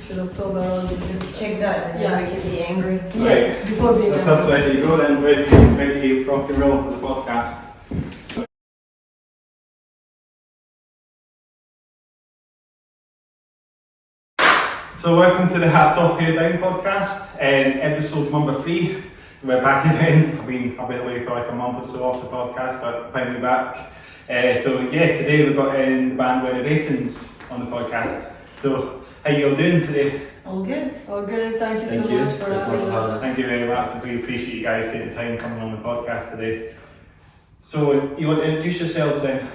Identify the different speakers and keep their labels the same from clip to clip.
Speaker 1: should have told our audience.
Speaker 2: Just check that and then we can be angry.
Speaker 1: Yeah, before being
Speaker 3: That's
Speaker 1: angry.
Speaker 3: us ready to go then, ready to rock and roll for the podcast. So welcome to the Hats Off Hair Down podcast, episode number 3. We're back again. I've been away for like a month or so off the podcast, but finally back. Today we've got the band Rénovations on the podcast. So how you all doing today?
Speaker 2: All good.
Speaker 1: All good, thank you so much for having us.
Speaker 3: Thank you very much, as we appreciate you guys taking the time coming on the podcast today. So you want to introduce yourselves then?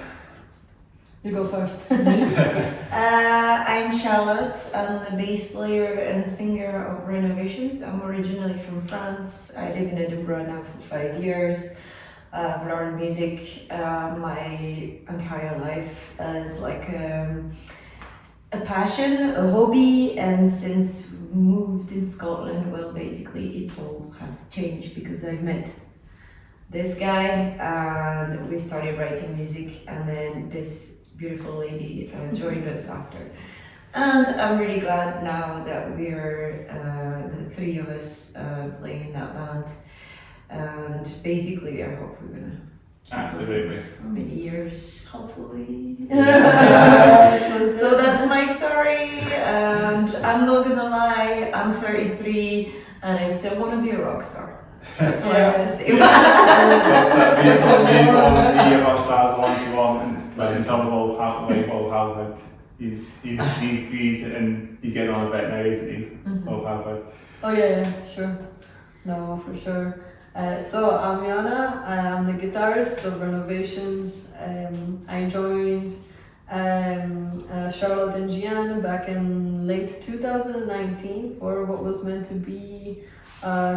Speaker 1: You go first.
Speaker 2: Me? Yes. I'm Charlotte. I'm the bass player and singer of Rénovations. I'm originally from France. I live in Edinburgh now for 5 years. I've learned music my entire life as like a passion, a hobby, and since we moved in Scotland, well, basically it all has changed because I met this guy and we started writing music, and then this beautiful lady joined us after. And I'm really glad now that we're the 3 of us playing in that band. And basically, I hope we're gonna keep doing this for many years, hopefully. So that's my story, and I'm not gonna lie, I'm 33 and I still want to be a rock star. That's what I have to say.
Speaker 3: Be a rock star as long as you want, and like in terms of all Harvard, he's and he's getting on a bit now, isn't he?
Speaker 2: Mm-hmm.
Speaker 3: All Harvard.
Speaker 1: Oh yeah, sure. No, for sure. So I'm Jana, I'm the guitarist of Rénovations. I joined Charlotte and Gian back in late 2019 for what was meant to be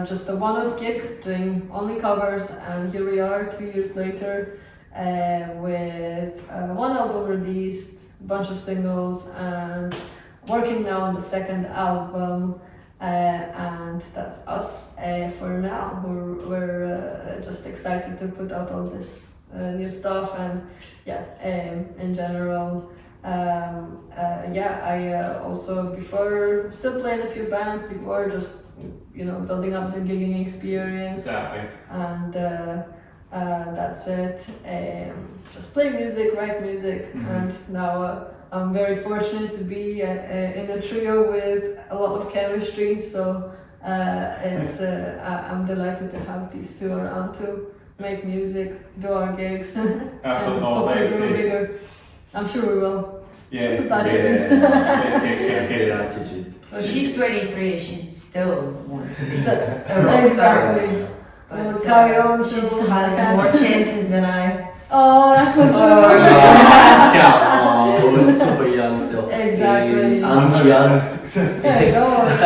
Speaker 1: just a one-off gig, doing only covers, and here we are 2 years later with one album released, a bunch of singles, and working now on the 2nd album. And that's us for now. We're just excited to put out all this new stuff, and in general, I also, before, still played a few bands before, just building up the gigging experience.
Speaker 3: Exactly.
Speaker 1: And that's it. Just play music, write music, and now I'm very fortunate to be in a trio with a lot of chemistry, so I'm delighted to have these two around to make music, do our gigs, and hopefully grow bigger. I'm sure we will. Just a touch at least.
Speaker 3: Attitude.
Speaker 2: So she's 23, she still wants to be a rock star.
Speaker 1: Exactly.
Speaker 2: But
Speaker 1: We'll carry on.
Speaker 2: she has more chances than I.
Speaker 1: Oh, that's not true.
Speaker 4: We're super young still.
Speaker 1: Exactly.
Speaker 4: I'm young.
Speaker 1: There it goes.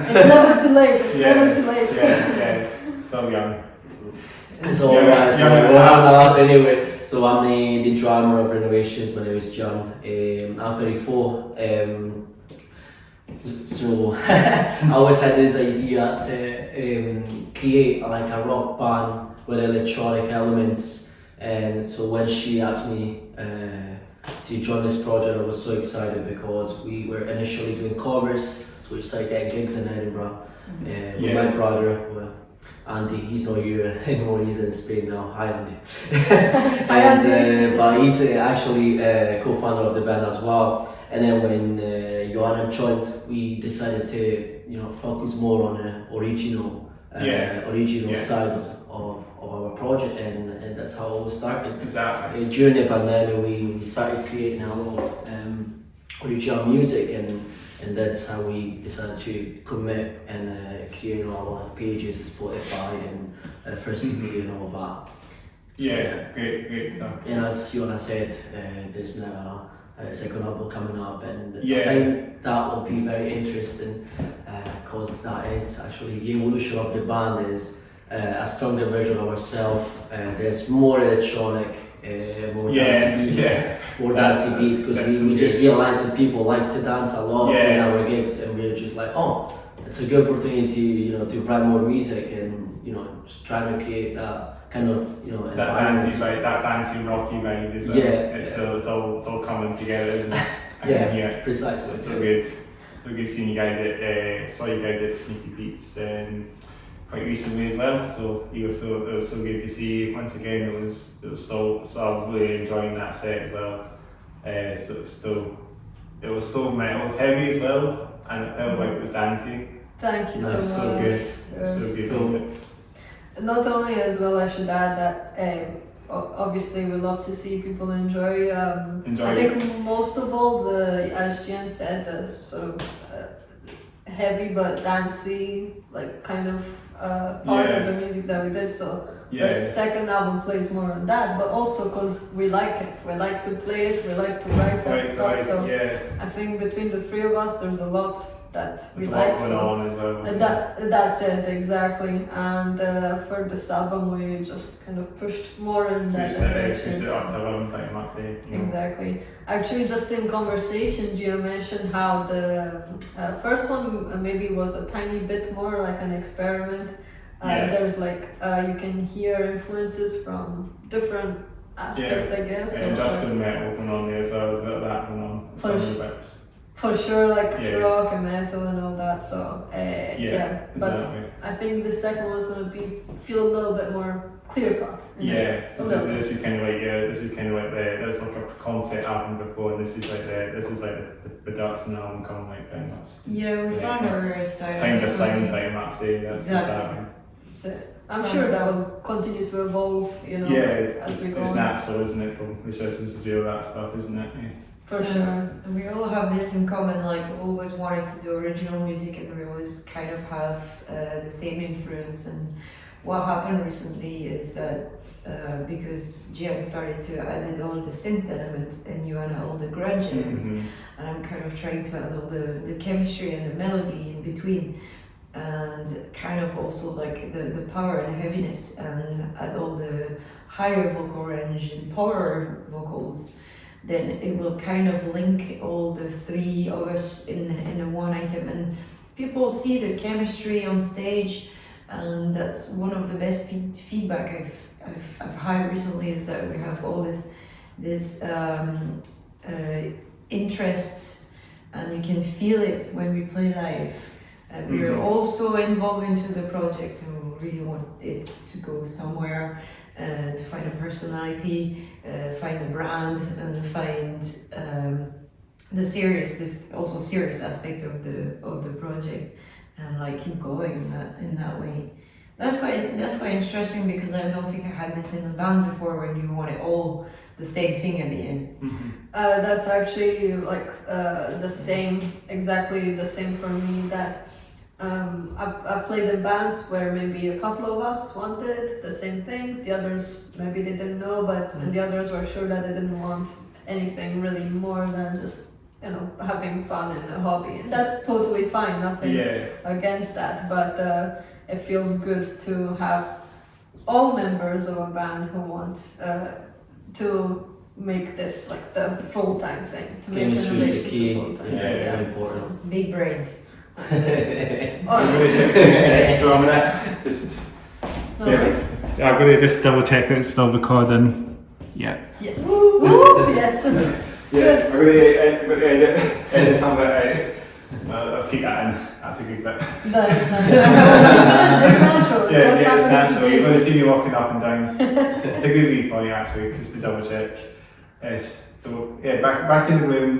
Speaker 1: It's never too late. It's never too late.
Speaker 3: Yeah. Still young.
Speaker 4: So we're having a laugh anyway. So I'm the drummer of Rénovations when I was young. I'm 34. So I always had this idea to create like a rock band with electronic elements, and so when she asked me to join this project, I was so excited because we were initially doing covers, so we started getting gigs in Edinburgh with my brother, Andy. He's not here anymore, he's in Spain now. Hi Andy. But he's actually co-founder of the band as well. And then when Joanna joined, we decided to focus more on the original side of our project, and that's how it was started.
Speaker 3: Exactly.
Speaker 4: During the pandemic, we started creating a lot of original music, and that's how we decided to commit and create all our pages, Spotify, and first EP and all that.
Speaker 3: Yeah, great stuff.
Speaker 4: And as Joanna said, there's now a second album coming up, and
Speaker 3: Yeah.
Speaker 4: I think that will be very interesting because that is actually the evolution of the band, is a stronger version of ourselves. There's more electronic, more dance beats, more dancey beats, because we just realized that people like to dance a lot in our gigs, and we're just like, oh, it's a good opportunity, to write more music and just trying to create that kind of
Speaker 3: that dancey, right? That dancey rocky vibe as well. It's all coming together, isn't it?
Speaker 4: Precisely.
Speaker 3: It's so good. so good seeing you guys at saw you guys at Sneaky Pete's quite recently as well. So it was so good to see you once again. It was so I was really enjoying that set as well. So it was still metal, it was heavy as well, and it felt like it was dancey.
Speaker 1: Thank you so
Speaker 4: Nice.
Speaker 1: much.
Speaker 3: So good,
Speaker 1: Yes.
Speaker 3: so good.
Speaker 4: Cool.
Speaker 3: music.
Speaker 1: Not only as well, I should add that obviously we love to see people enjoy. I think most of all as Gian said, the sort of heavy but dancey, like kind of part of the music that we did. So the second album plays more on that, but also because we like it. We like to play it. We like to write that stuff. So I think between the three of us, there's a lot that we
Speaker 3: There's
Speaker 1: like.
Speaker 3: a lot going on as well.
Speaker 1: That's it, exactly. And for this album, we just kind of pushed more in that direction.
Speaker 3: Pushed it up to 11, pretty much.
Speaker 1: Exactly. Actually, just in conversation, Gia mentioned how the first one maybe was a tiny bit more like an experiment. There's like you can hear influences from different aspects, I guess.
Speaker 3: And Justin metal going on there as well. There's a bit of that going on. Some of the bits.
Speaker 1: For sure, like rock and metal and all that. So but
Speaker 3: exactly.
Speaker 1: I think the second one's gonna feel a little bit more clear cut.
Speaker 3: This is kind of like there's like a concept album before, and this is like the production album coming like very much.
Speaker 2: Yeah, we found our style.
Speaker 3: Kind of sound very much. That's
Speaker 2: Exactly.
Speaker 1: That's it. I'm sure that will continue to evolve, as we go
Speaker 3: it's
Speaker 1: on.
Speaker 3: natural, isn't it, from musicians to do all that stuff, isn't it?
Speaker 1: For sure.
Speaker 2: And we all have this in common, like we always wanted to do original music and we always kind of have the same influence. And what happened recently is that because Gian started to add all the synth elements and you add all the grunge element, and I'm kind of trying to add all the chemistry and the melody in between, and kind of also like the power and heaviness, and add all the higher vocal range and power vocals, then it will kind of link all the three of us in a one item, and people see the chemistry on stage, and that's one of the best feedback I've had recently, is that we have all this interest, and you can feel it when we play live. We are also involved into the project, and we really want it to go somewhere, to find a personality, find a brand, and find this also serious aspect of the project, and like keep going in that way. That's quite interesting, because I don't think I had this in the band before, when you want it all the same thing at the end.
Speaker 1: That's actually like exactly the same for me. That I've played in bands where maybe a couple of us wanted the same things, the others maybe they didn't know, and the others were sure that they didn't want anything really more than just having fun and a hobby, and that's totally fine, nothing against that, but it feels good to have all members of a band who want to make this like the full-time thing, to make the relationship full-time.
Speaker 4: Very important.
Speaker 2: Big brains.
Speaker 1: That's it.
Speaker 3: So I'm gonna just I'm gonna just double check it's still recording. Yeah.
Speaker 1: Yes. Woo! Yes.
Speaker 3: I'm gonna edit some of it out. I'll keep that in. That's a good bit.
Speaker 1: That is natural. It's natural.
Speaker 3: It's natural. You're going to see me walking up and down. It's a good wee point actually, just to double check. Back in the room.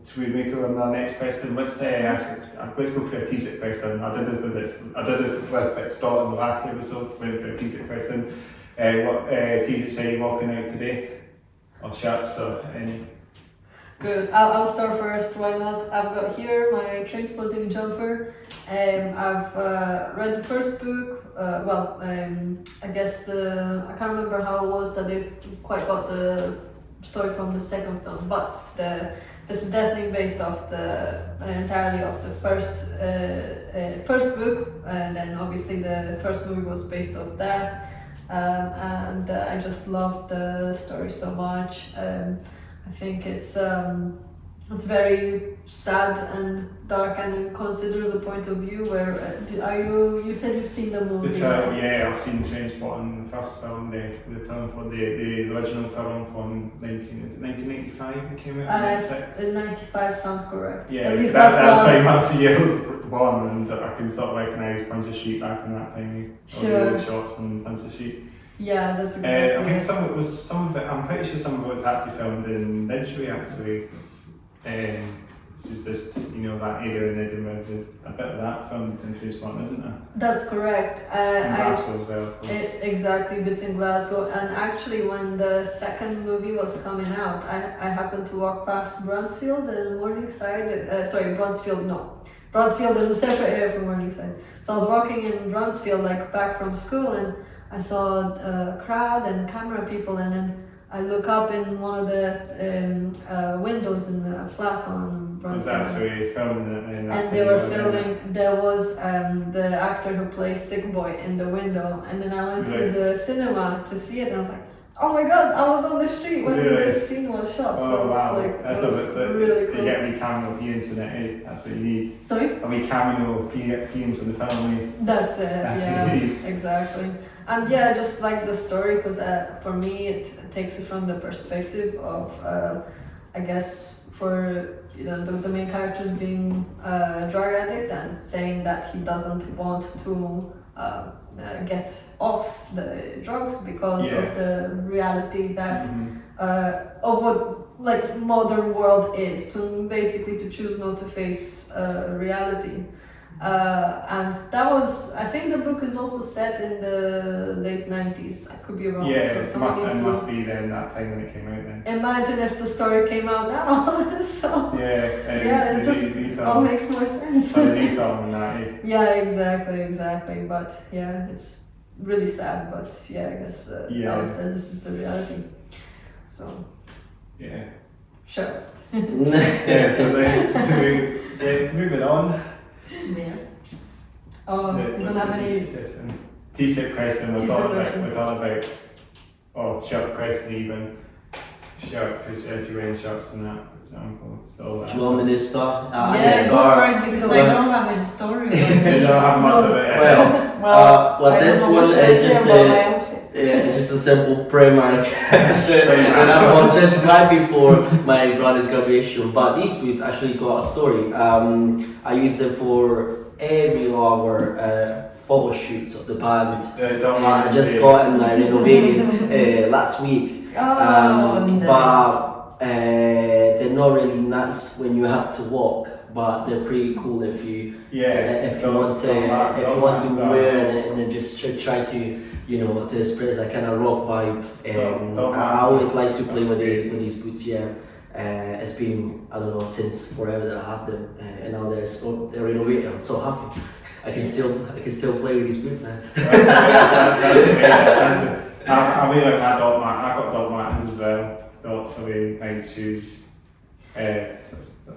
Speaker 3: Should we make it on the next question? Let's go for a teaser question. I did it with it starting the last episode. So went for a teaser question. What t-shirts are you walking out today? Or shirts or any?
Speaker 1: Good. I'll start first. Why not? I've got here my Trainspotting jumper. I've read the first book. I guess I can't remember how it was that they quite got the story from the second film, but this is definitely based off entirely of the first book, and then obviously the first movie was based off that, and I just love the story so much. I think it's it's very sad and dark, and it considers a point of view where you said you've seen the movie.
Speaker 3: Yeah, I've seen Trainspotting, the first film, the film for the original film from 1985 it came out in 96.
Speaker 1: 95 sounds correct.
Speaker 3: Yeah,
Speaker 1: at least
Speaker 3: that's
Speaker 1: what
Speaker 3: why Nancy Yale was born, and I can sort of recognise Punch of Sheep back in that time.
Speaker 1: Sure.
Speaker 3: All the shots from Punch of Sheep.
Speaker 1: Yeah, that's exactly.
Speaker 3: I think some of it. I'm pretty sure some of it was actually filmed in Ridgeway. Actually, it's just that area in Edinburgh. There's a bit of that filmed in Trainspotting, isn't there?
Speaker 1: That's correct.
Speaker 3: In Glasgow as well, of course.
Speaker 1: Exactly, bits in Glasgow. And actually, when the second movie was coming out, I happened to walk past Brunsfield and Morningside. Brunsfield, no. Brunsfield is a separate area from Morningside. So I was walking in Brunsfield, like back from school, and I saw a crowd and camera people, and then I look up in one of the windows in the flats on Brunsfield.
Speaker 3: Was actually filming it in that
Speaker 1: and they were filming, there was the actor who plays Sick Boy in the window, and then I went to the cinema to see it, and I was like, oh my god, I was on the street when this scene was shot.
Speaker 3: Oh wow,
Speaker 1: it was really cool.
Speaker 3: You get a wee cameo appearance in it, that's what you need.
Speaker 1: Sorry?
Speaker 3: A wee cameo appearance in the film.
Speaker 1: That's it,
Speaker 3: That's what you need.
Speaker 1: Exactly. And yeah, just like the story, because for me it takes it from the perspective of, I guess, for the main characters being a drug addict and saying that he doesn't want to get off the drugs because of the reality that of what like modern world is, to basically to choose not to face reality. And that was, I think the book is also set in the late 90s. I could be wrong.
Speaker 3: Yeah,
Speaker 1: so
Speaker 3: it must be then that time when it came out then.
Speaker 1: Imagine if the story came out now. So
Speaker 3: yeah,
Speaker 1: it just all makes more sense.
Speaker 3: The new film and that,
Speaker 1: Yeah, exactly. But yeah, it's really sad. But yeah, I guess this is the reality. So
Speaker 3: yeah,
Speaker 1: sure.
Speaker 3: Moving on.
Speaker 1: Yeah. Oh, we don't have any
Speaker 3: T-shirt question. We're talking
Speaker 1: question.
Speaker 3: about shirt question even. Shirt, because if you're wearing shirts and that, for example. So
Speaker 4: Do you want me to start?
Speaker 2: Yeah, go for it, because I don't have a story about
Speaker 3: I don't have much of it.
Speaker 4: Well, this one is just
Speaker 2: my outfit.
Speaker 4: it's just a simple Primark shirt that I bought just right before my brother's graduation. But these boots actually got a story. I used them for every of our photo shoots of the band. I just got and I renovated last week. But they're not really nice when you have to walk. But they're pretty cool if you want to wear and then just try to to express that kind of rock vibe. I always like to play with these boots. Yeah, it's been I don't know since forever that I have them, and now they're renovated. I'm so happy. I can still play with these boots now.
Speaker 3: I really like my Doc Martens. I got Doc Martens as well. Doc's are really nice shoes.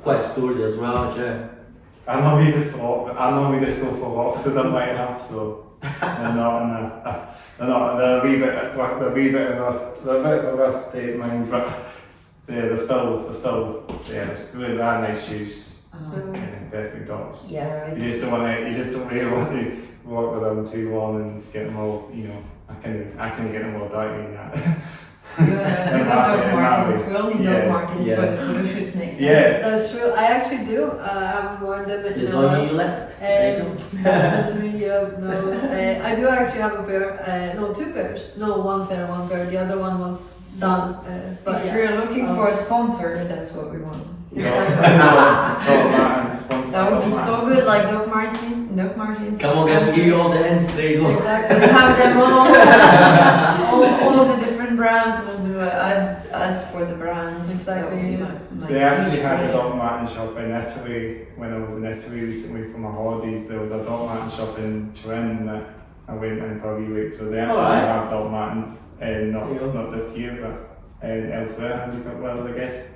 Speaker 4: Quite sturdy as well, yeah.
Speaker 3: I know we just go for walks with them right enough, so they're a wee bit of a state of mind, but they're really nice shoes. Definitely Docs.
Speaker 2: Yeah,
Speaker 3: You just don't really want to walk with them too long and get them all, I can get them all dirty and that.
Speaker 2: We got Doc Martens. We only Doc Martens for the photo shoots next time.
Speaker 3: Yeah.
Speaker 1: That's true. I actually do. I haven't worn them in
Speaker 4: There's only you left.
Speaker 1: That's just me. No. I do actually have a pair. No, two pairs. No, one pair. The other one was Sun. But
Speaker 2: if you're looking for a sponsor, that's what we want. That would be so good, like Doc Martens.
Speaker 4: Come on, guys, we'll give you all the ends. There you go.
Speaker 1: Exactly.
Speaker 2: We have them all the different brands. We'll do ads for the brands.
Speaker 1: Exactly.
Speaker 3: They actually had a Doc Martens shop in Italy when I was in Italy recently for my holidays. There was a Doc Martens shop in Turin that I went in for a wee week. So they actually have Doc Martens, not just here but elsewhere. And you've got well, I guess.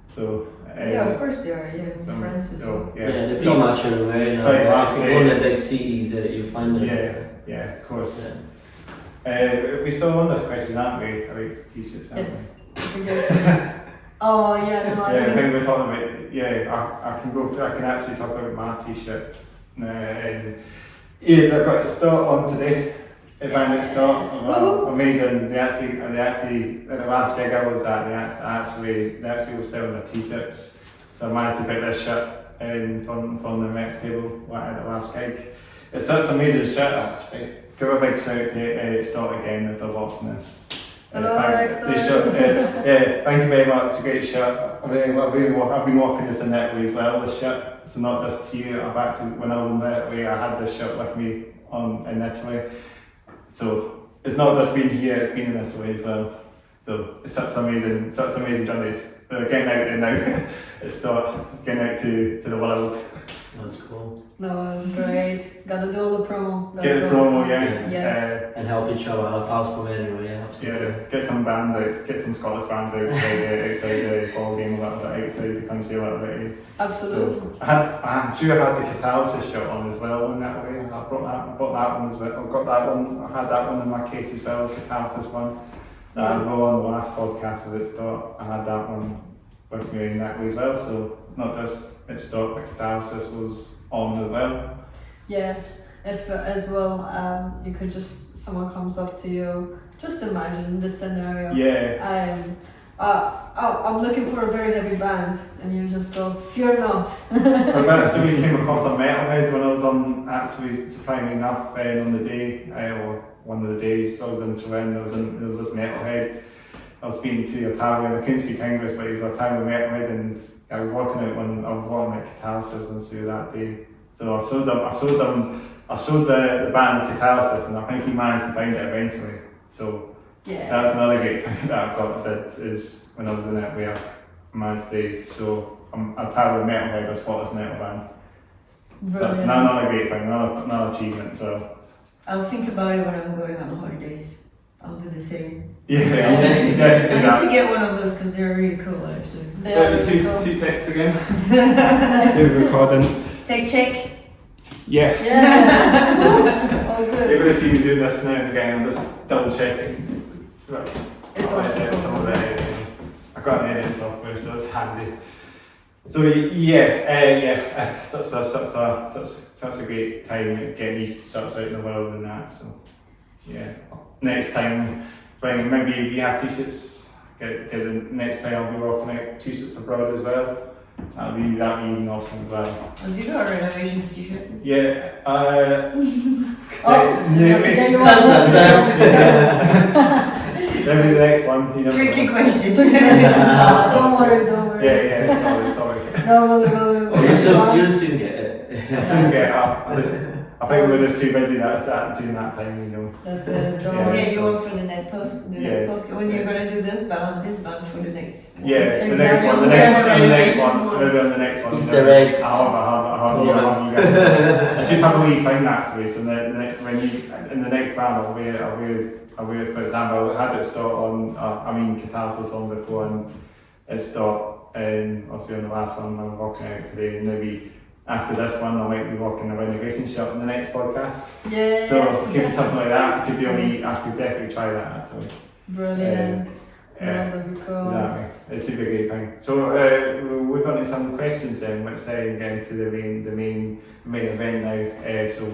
Speaker 3: So
Speaker 2: yeah, of course they are. Yeah, France as well.
Speaker 4: Yeah, they're pretty much everywhere now. If you go in the big cities, you find them.
Speaker 3: Yeah, of course. We still on this question, aren't we? About t-shirts, aren't
Speaker 1: Yes. Oh yeah, no, I
Speaker 3: Yeah, I
Speaker 1: think
Speaker 3: think we're talking about, I can go through, I can actually talk about my t-shirt. And yeah, I got the start on today. The band at start.
Speaker 1: Woo-hoo.
Speaker 3: Amazing. They actually, at the last gig I was at, they actually were selling their t-shirts. So I managed to pick this shirt from the next table at the last gig. It's such an amazing shirt actually. Give a big shout out to Start again if they're watching this.
Speaker 1: Hello,
Speaker 3: Thank you very much. It's a great shirt. I've been working this in Italy as well. This shirt. So not just here. When I was in Italy, I had this shirt with me in Italy. So it's not just been here. It's been in Italy as well. So it's such amazing journey. It's getting out there now. It's getting out to the world.
Speaker 4: That's cool.
Speaker 1: no, it's great. Gotta do all the promo.
Speaker 3: Get the promo, yeah.
Speaker 1: Yes.
Speaker 4: And help each other out, apart from anyway, yeah, absolutely.
Speaker 3: Yeah, get some bands out, get some Scottish bands outside the ball game a little bit, outside the country a little bit.
Speaker 1: Absolutely.
Speaker 3: So I'm sure I had the Catalysis shirt on as well in that way. I bought that one as well. I got that one. I had that one in my case as well, the Catalysis one. That I wrote on the last podcast with it start. I had that one with me in that way as well. So not just it start, but Catalysis was on as well.
Speaker 1: Yes. If as well, you could someone comes up to you. Just imagine this scenario.
Speaker 3: Yeah.
Speaker 1: I'm looking for a very heavy band, and you just go, fear not.
Speaker 3: I actually came across a metalhead when I was on, actually surprisingly enough, on the day, or one of the days I was in Turin, there was this metalhead. I was speaking to Italian, I couldn't speak English, but he was an Italian metalhead, and I was working out when I was working at Catalysis and through that day. So I showed the band Catalysis, and I think he managed to find it eventually. So
Speaker 1: Yeah.
Speaker 3: that's another great thing that I've got, that is when I was in it, where I managed to show an Italian metalhead, a Scottish metal band. So that's another great thing, another achievement. So
Speaker 2: I'll think about it when I'm going on holidays. I'll do the same.
Speaker 3: yeah,
Speaker 2: I
Speaker 3: yeah.
Speaker 2: need to get one of those because they're really cool actually.
Speaker 1: They are really cool.
Speaker 3: Two texts again.
Speaker 1: Nice.
Speaker 3: We're recording.
Speaker 2: Take check.
Speaker 3: Yes.
Speaker 1: Yes. All
Speaker 3: You're
Speaker 1: good.
Speaker 3: going to see me doing this now and again. I'm just double checking. Right.
Speaker 1: It's
Speaker 3: I'll
Speaker 1: all-
Speaker 3: edit
Speaker 1: it's all
Speaker 3: some of
Speaker 1: good.
Speaker 3: it. I've got an editing software, so it's handy. So yeah, such a great time getting these sorts out in the world and that. So yeah, next time, maybe if you have t-shirts, get the next time I'll be rocking out t-shirts abroad as well. That'd be even awesome as well.
Speaker 2: Have you got a renovations t-shirt?
Speaker 3: Yeah.
Speaker 1: Oh,
Speaker 3: Maybe
Speaker 1: you
Speaker 3: maybe the next one. You know.
Speaker 2: Tricky question.
Speaker 1: Don't worry.
Speaker 3: Yeah. Sorry.
Speaker 1: No.
Speaker 4: You'll soon get it.
Speaker 3: I didn't get up. I think we were just too busy during that time, you know.
Speaker 1: That's it. Don't
Speaker 3: Yeah.
Speaker 1: worry.
Speaker 2: Yeah, you work for the net post.
Speaker 3: Yeah.
Speaker 2: When you're gonna do this band for the next.
Speaker 3: Yeah, the
Speaker 1: Exactly.
Speaker 3: next
Speaker 2: Renovations
Speaker 3: one, maybe on the next one.
Speaker 4: Easter eggs.
Speaker 3: I'll I should probably find actually. So when you in the next band, I'll wear, for example, I had it start on. Catalysis on before, and it stopped. Obviously on the last one, I'm walking out today, and maybe after this one, I might be walking a Renovations shop in the next podcast.
Speaker 1: Yes.
Speaker 3: So give me something like that. Could do me. I could definitely try that. Actually.
Speaker 1: Brilliant.
Speaker 3: Yeah.
Speaker 1: That'd be cool.
Speaker 3: Exactly. It's a great thing. So we've got some questions then. Let's get into the main event now. So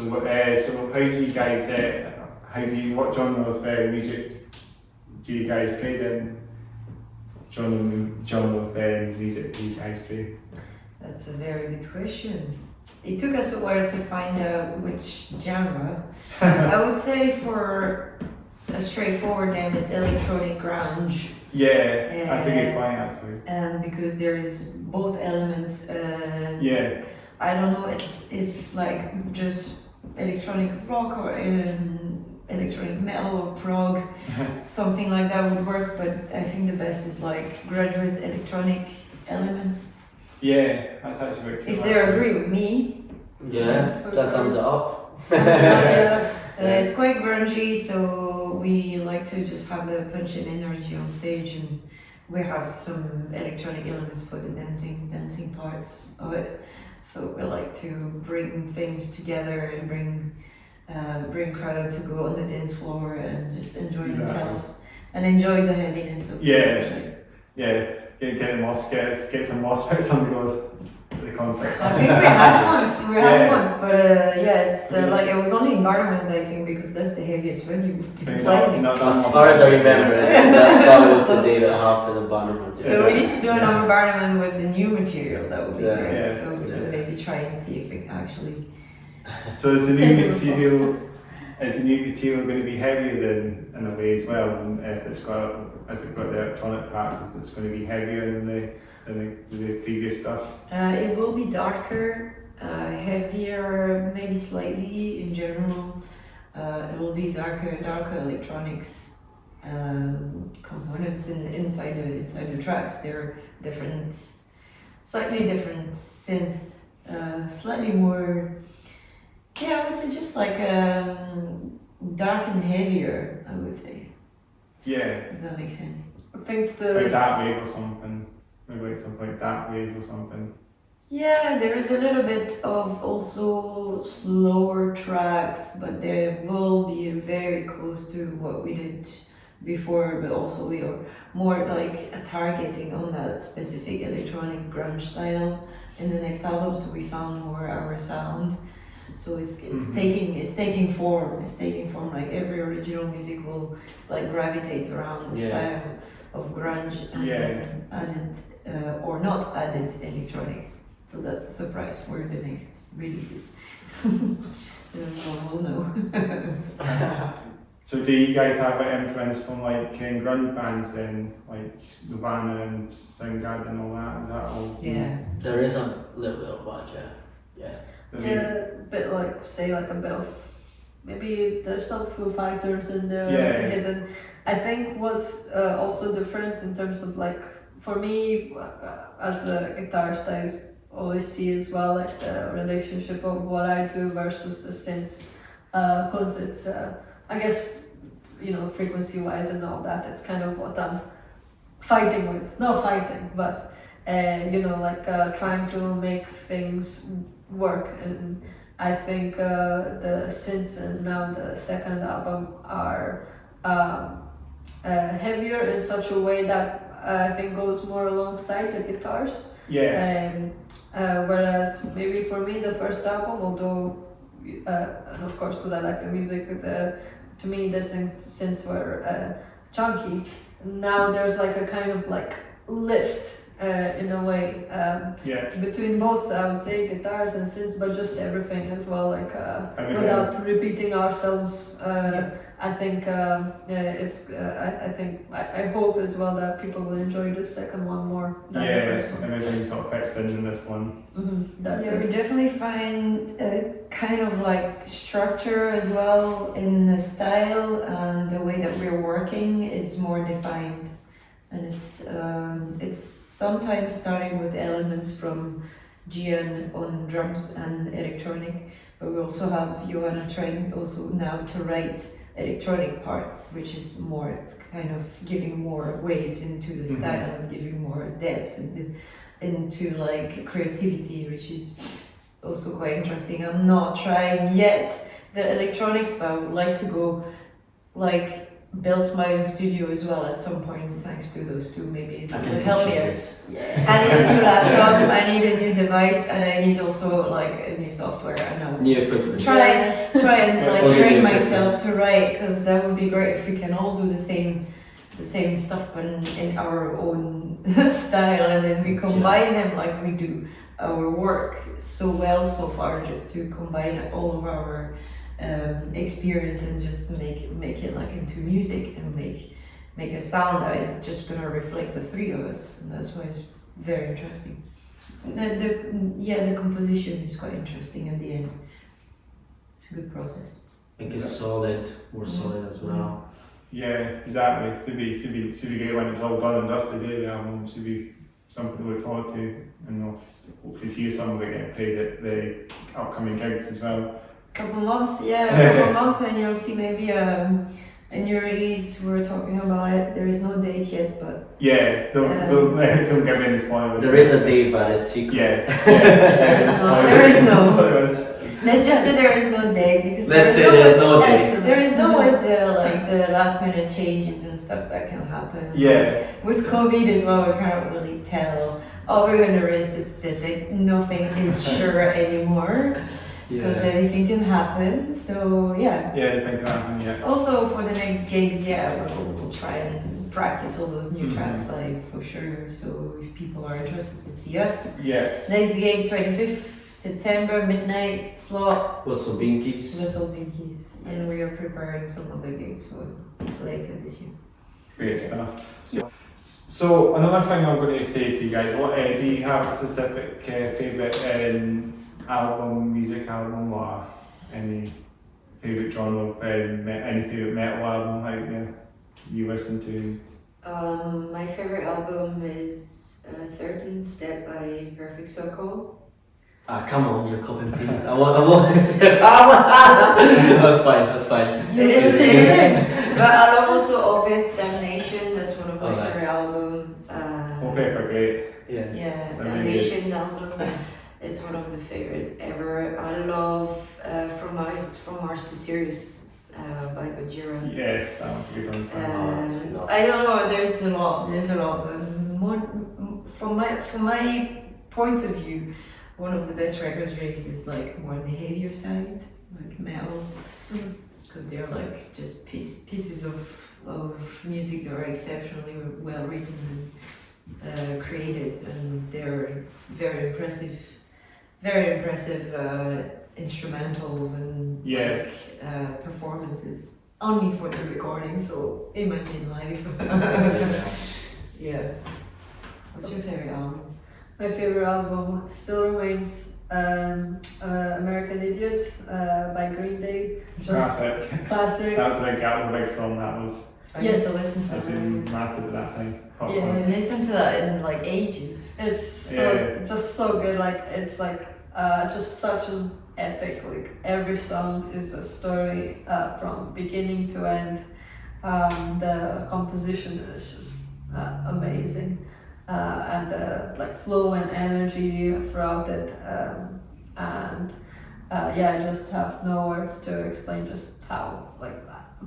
Speaker 3: how do you guys? What genre of music do you guys play then? Genre of music do you guys play?
Speaker 2: That's a very good question. It took us a while to find out which genre. I would say for a straightforward name, it's electronic grunge.
Speaker 3: Yeah, that's a good point actually.
Speaker 2: Because there is both elements.
Speaker 3: Yeah,
Speaker 2: I don't know if like just electronic rock or electronic metal or prog, something like that would work. But I think the best is like graduate electronic elements.
Speaker 3: yeah, that's actually very cool.
Speaker 2: If they agree with me,
Speaker 4: Yeah, that sums it up.
Speaker 1: Yeah.
Speaker 2: it's quite grungy, so we like to just have the punch and energy on stage, and we have some electronic elements for the dancing parts of it. So we like to bring things together and bring crowd to go on the dance floor and just enjoy
Speaker 3: Exactly.
Speaker 2: themselves and enjoy the heaviness of the
Speaker 3: Yeah.
Speaker 2: music.
Speaker 3: Yeah, get some MOSFETs on the concert.
Speaker 2: I think we had once,
Speaker 3: Yeah.
Speaker 2: but it's like it was only in Gardermans, I think, because that's the heaviest venue we've been
Speaker 3: Maybe
Speaker 2: playing.
Speaker 3: not
Speaker 4: As
Speaker 3: done
Speaker 4: far as I
Speaker 3: MOSFETs.
Speaker 4: remember, that was the day that happened in Bannerman.
Speaker 2: So we need to do another Barnum with the new material. That would be
Speaker 4: Yeah.
Speaker 2: great.
Speaker 3: Yeah.
Speaker 2: So we
Speaker 4: Yeah.
Speaker 2: can maybe try and see if we can actually.
Speaker 3: So is the new material going to be heavier than in a way as well? And it's got the electronic parts. It's going to be heavier than the previous stuff.
Speaker 2: It will be darker, heavier, maybe slightly in general. It will be darker electronics components inside the tracks. They're different, slightly different synth, slightly more. Yeah, I would say just like dark and heavier. I would say,
Speaker 3: Yeah,
Speaker 2: if that makes sense.
Speaker 1: I think
Speaker 3: like Dark Wave or something. Maybe like something like Dark Wave or something.
Speaker 2: Yeah, there is a little bit of also slower tracks, but they will be very close to what we did before, but also we are more like targeting on that specific electronic grunge style in the next album, so we found more our sound. So it's taking form. It's taking form. Like every original music will like gravitate around the style of grunge and then added or not added electronics. So that's a surprise for the next releases. We'll know.
Speaker 3: So do you guys have influence from like grunge bands then, like Nirvana and Soundgarden and all that? Is that all?
Speaker 2: Yeah.
Speaker 4: There is a little bit of that, yeah.
Speaker 1: Yeah, a bit like say like a bit of maybe there's some Foo Fighters in there hidden. I think what's also different in terms of like for me as a guitarist, I always see as well like the relationship of what I do versus the synths, because it's I guess frequency wise and all that. It's kind of what I'm fighting with. Not fighting, but trying to make things work. And I think the synths and now the second album are heavier in such a way that I think goes more alongside the guitars.
Speaker 3: Yeah.
Speaker 1: Whereas maybe for me the first album, although and of course because I like the music, to me the synths were chunky. Now there's like a kind of like lift in a way between both, I would say, guitars and synths, but just everything as well, like without repeating ourselves. I think I hope as well that people will enjoy the second one more than the first one.
Speaker 3: Everything sort of fits in this one.
Speaker 1: That's
Speaker 2: we definitely find a kind of like structure as well in the style, and the way that we're working is more defined. And it's sometimes starting with elements from Gian on drums and electronic, but we also have Johanna trying also now to write electronic parts, which is more kind of giving more waves into the style and giving more depth into like creativity, which is also quite interesting. I'm not trying yet the electronics, but I would like to go like build my own studio as well at some point, thanks to those two. Maybe it will help me. I need a new laptop, I need a new device, and I need also like a new software. I know.
Speaker 4: New equipment.
Speaker 2: Try and like train myself to write, because that would be great if we can all do the same stuff, but in our own style, and then we combine them like we do our work so well so far, just to combine all of our experience and just make it like into music and make a sound that is just gonna reflect the three of us, and that's why it's very interesting. The composition is quite interesting in the end. It's a good process.
Speaker 4: Make it solid, more solid as well.
Speaker 3: Yeah, exactly. Should be great when it's all done and dusted. The album should be something to look forward to, and hopefully hear some of it getting played at the upcoming gigs as well.
Speaker 2: Couple months, and you'll see maybe a new release. We're talking about it. There is no date yet, but
Speaker 3: don't give me any spoilers.
Speaker 4: There is a date, but it's secret.
Speaker 3: Yeah.
Speaker 2: there is no. Let's just say there is no day because
Speaker 4: Let's say there's no day.
Speaker 1: estimate.
Speaker 2: there is always the last minute changes and stuff that can happen.
Speaker 3: Yeah,
Speaker 2: With COVID as well, we can't really tell. Oh, we're gonna raise this day. Nothing is sure anymore because
Speaker 4: Yeah.
Speaker 2: anything can happen. So yeah.
Speaker 3: yeah, think that happened, yeah.
Speaker 2: Also for the next gigs, yeah, we'll try and practice all those new
Speaker 3: Mhm.
Speaker 2: tracks like for sure. So if people are interested to see us,
Speaker 3: Yeah,
Speaker 2: next gig 25th September midnight slot.
Speaker 4: Was some binkies.
Speaker 2: Whistle Binkies, and
Speaker 1: Yes.
Speaker 2: we are preparing some other gigs for later this year.
Speaker 3: great stuff. So another thing I'm going to say to you guys, what do you have a specific favourite album, music album, or any favourite genre of any favourite metal album out there you listen to?
Speaker 2: My favorite album is 13th Step by Perfect Circle.
Speaker 4: Ah, come on, you're copying paste. I want. That's fine.
Speaker 2: It is,
Speaker 4: It's-
Speaker 2: it
Speaker 4: it's-
Speaker 2: is. But I love also Obit Damnation, that's one of my
Speaker 4: Oh, nice.
Speaker 2: favorite albums.
Speaker 3: Okay, for great.
Speaker 4: Yeah.
Speaker 2: Yeah,
Speaker 3: Really
Speaker 2: Damnation album is one of the favorites ever. I love From Mars to Sirius by Gojira.
Speaker 3: Yes, that was a good one. So.
Speaker 2: I don't know. There's a lot. More from my point of view, one of the best records raised is like more the heavier side, like metal, because they're like just pieces of music that are exceptionally well written and created, and they're very impressive instrumentals and
Speaker 3: Yeah.
Speaker 2: like performances only for the recording. So imagine live. Yeah. What's your favorite album?
Speaker 1: My favorite album still remains American Idiot by Green Day. Just
Speaker 3: Classic.
Speaker 1: classic.
Speaker 3: That was a big song. That was.
Speaker 2: I
Speaker 1: Yes.
Speaker 2: used to listen to
Speaker 3: That's
Speaker 2: that.
Speaker 3: been massive at that time. Pop
Speaker 1: Yeah.
Speaker 3: punk.
Speaker 2: I listened to that in like ages.
Speaker 1: It's so just so good. Like it's like just such an epic. Like every song is a story from beginning to end. The composition is just amazing, and the like flow and energy throughout it. And yeah, I just have no words to explain just how like.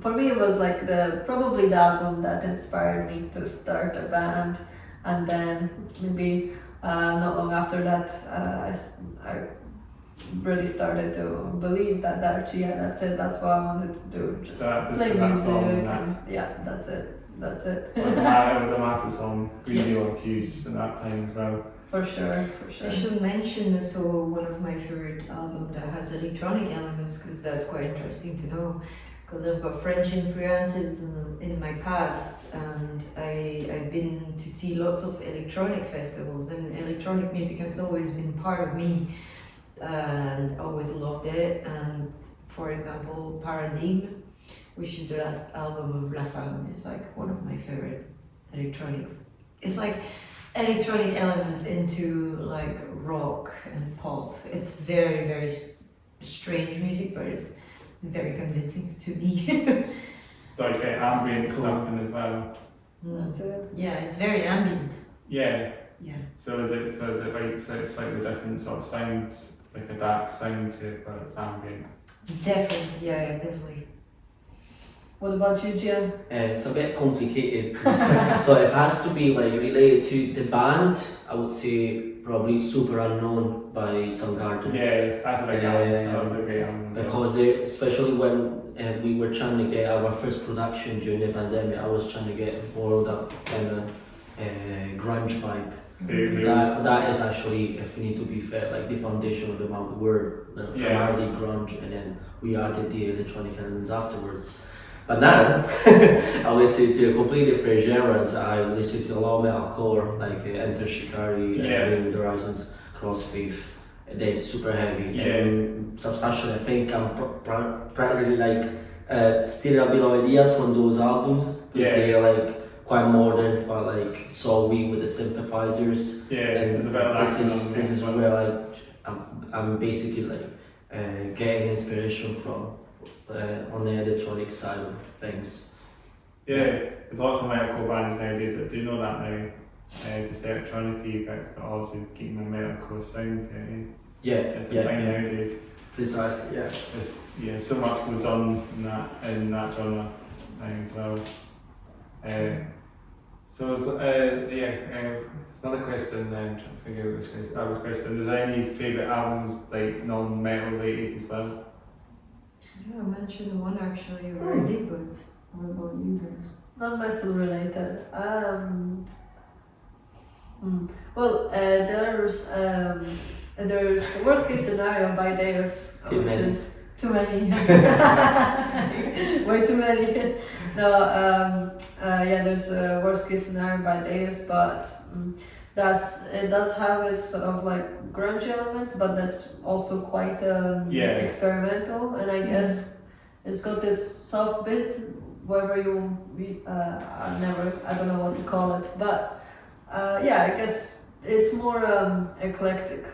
Speaker 1: For me, it was like probably the album that inspired me to start a band, and then maybe not long after that, I really started to believe that that's it. That's what I wanted to do. Just
Speaker 3: That-
Speaker 1: play
Speaker 3: that
Speaker 1: music.
Speaker 3: song,
Speaker 1: And yeah, that's it. That's it.
Speaker 3: It was a massive song. Really
Speaker 1: Yes.
Speaker 3: well accused at that time as well.
Speaker 1: For sure. For
Speaker 2: I
Speaker 1: sure.
Speaker 2: should mention also one of my favorite albums that has electronic elements because that's quite interesting to know. Because I've got French influences in my past, and I've been to see lots of electronic festivals, and electronic music has always been part of me, and always loved it. And for example, Paradigm, which is the last album of La Femme, is like one of my favorite electronic. It's like electronic elements into like rock and pop. It's very, very strange music, but it's very convincing to me.
Speaker 3: It's like ambient stuff in as well.
Speaker 1: That's it.
Speaker 2: Yeah, it's very ambient.
Speaker 3: Yeah.
Speaker 2: Yeah.
Speaker 3: So is it like it's slightly different sort of sounds, like a dark sound to it, but it's ambient.
Speaker 2: Definitely, yeah, definitely.
Speaker 1: What about you, Gian?
Speaker 4: It's a bit complicated. So it has to be like related to the band. I would say probably Super Unknown by Soundgarden.
Speaker 3: Yeah, that's a big album. That was a great album.
Speaker 4: Because they, especially when we were trying to get our first production during the pandemic, I was trying to get more of that kind of grunge vibe. That is actually, if we need to be fair, like the foundation of the band were primarily grunge, and then we added the electronic elements afterwards. But now, I listen to completely different genres. I listen to a lot of metalcore, like Enter Shikari, Bring the Horizons, Crossfaith. They're super heavy. And substantially, I think I'm practically like stealing a bit of ideas from those albums, because they're like quite modern, but like soul-y with the synthesizers. And this is where I'm basically like getting inspiration from. On the electronic side of things.
Speaker 3: Yeah, there's lots of metalcore bands nowadays that do know that now. Just electronic effects, but also keeping the metalcore sound.
Speaker 4: Yeah,
Speaker 3: it's a thing nowadays.
Speaker 4: Precisely, yeah.
Speaker 3: So much goes on in that genre thing as well. So it's, it's another question. I'm trying to figure out this question. Is there any favourite albums like non-metal related as well?
Speaker 2: Yeah, I mentioned one actually already, but what about you guys?
Speaker 1: Non-metal related. Well, there's Worst Case Scenario by Deus,
Speaker 4: Too
Speaker 1: which
Speaker 4: many.
Speaker 1: is too many. Way too many. No, there's Worst Case Scenario by Deus, but it does have its sort of like grunge elements, but that's also quite experimental, and I guess it's got its soft bits, whatever I don't know what to call it, but I guess it's more eclectic,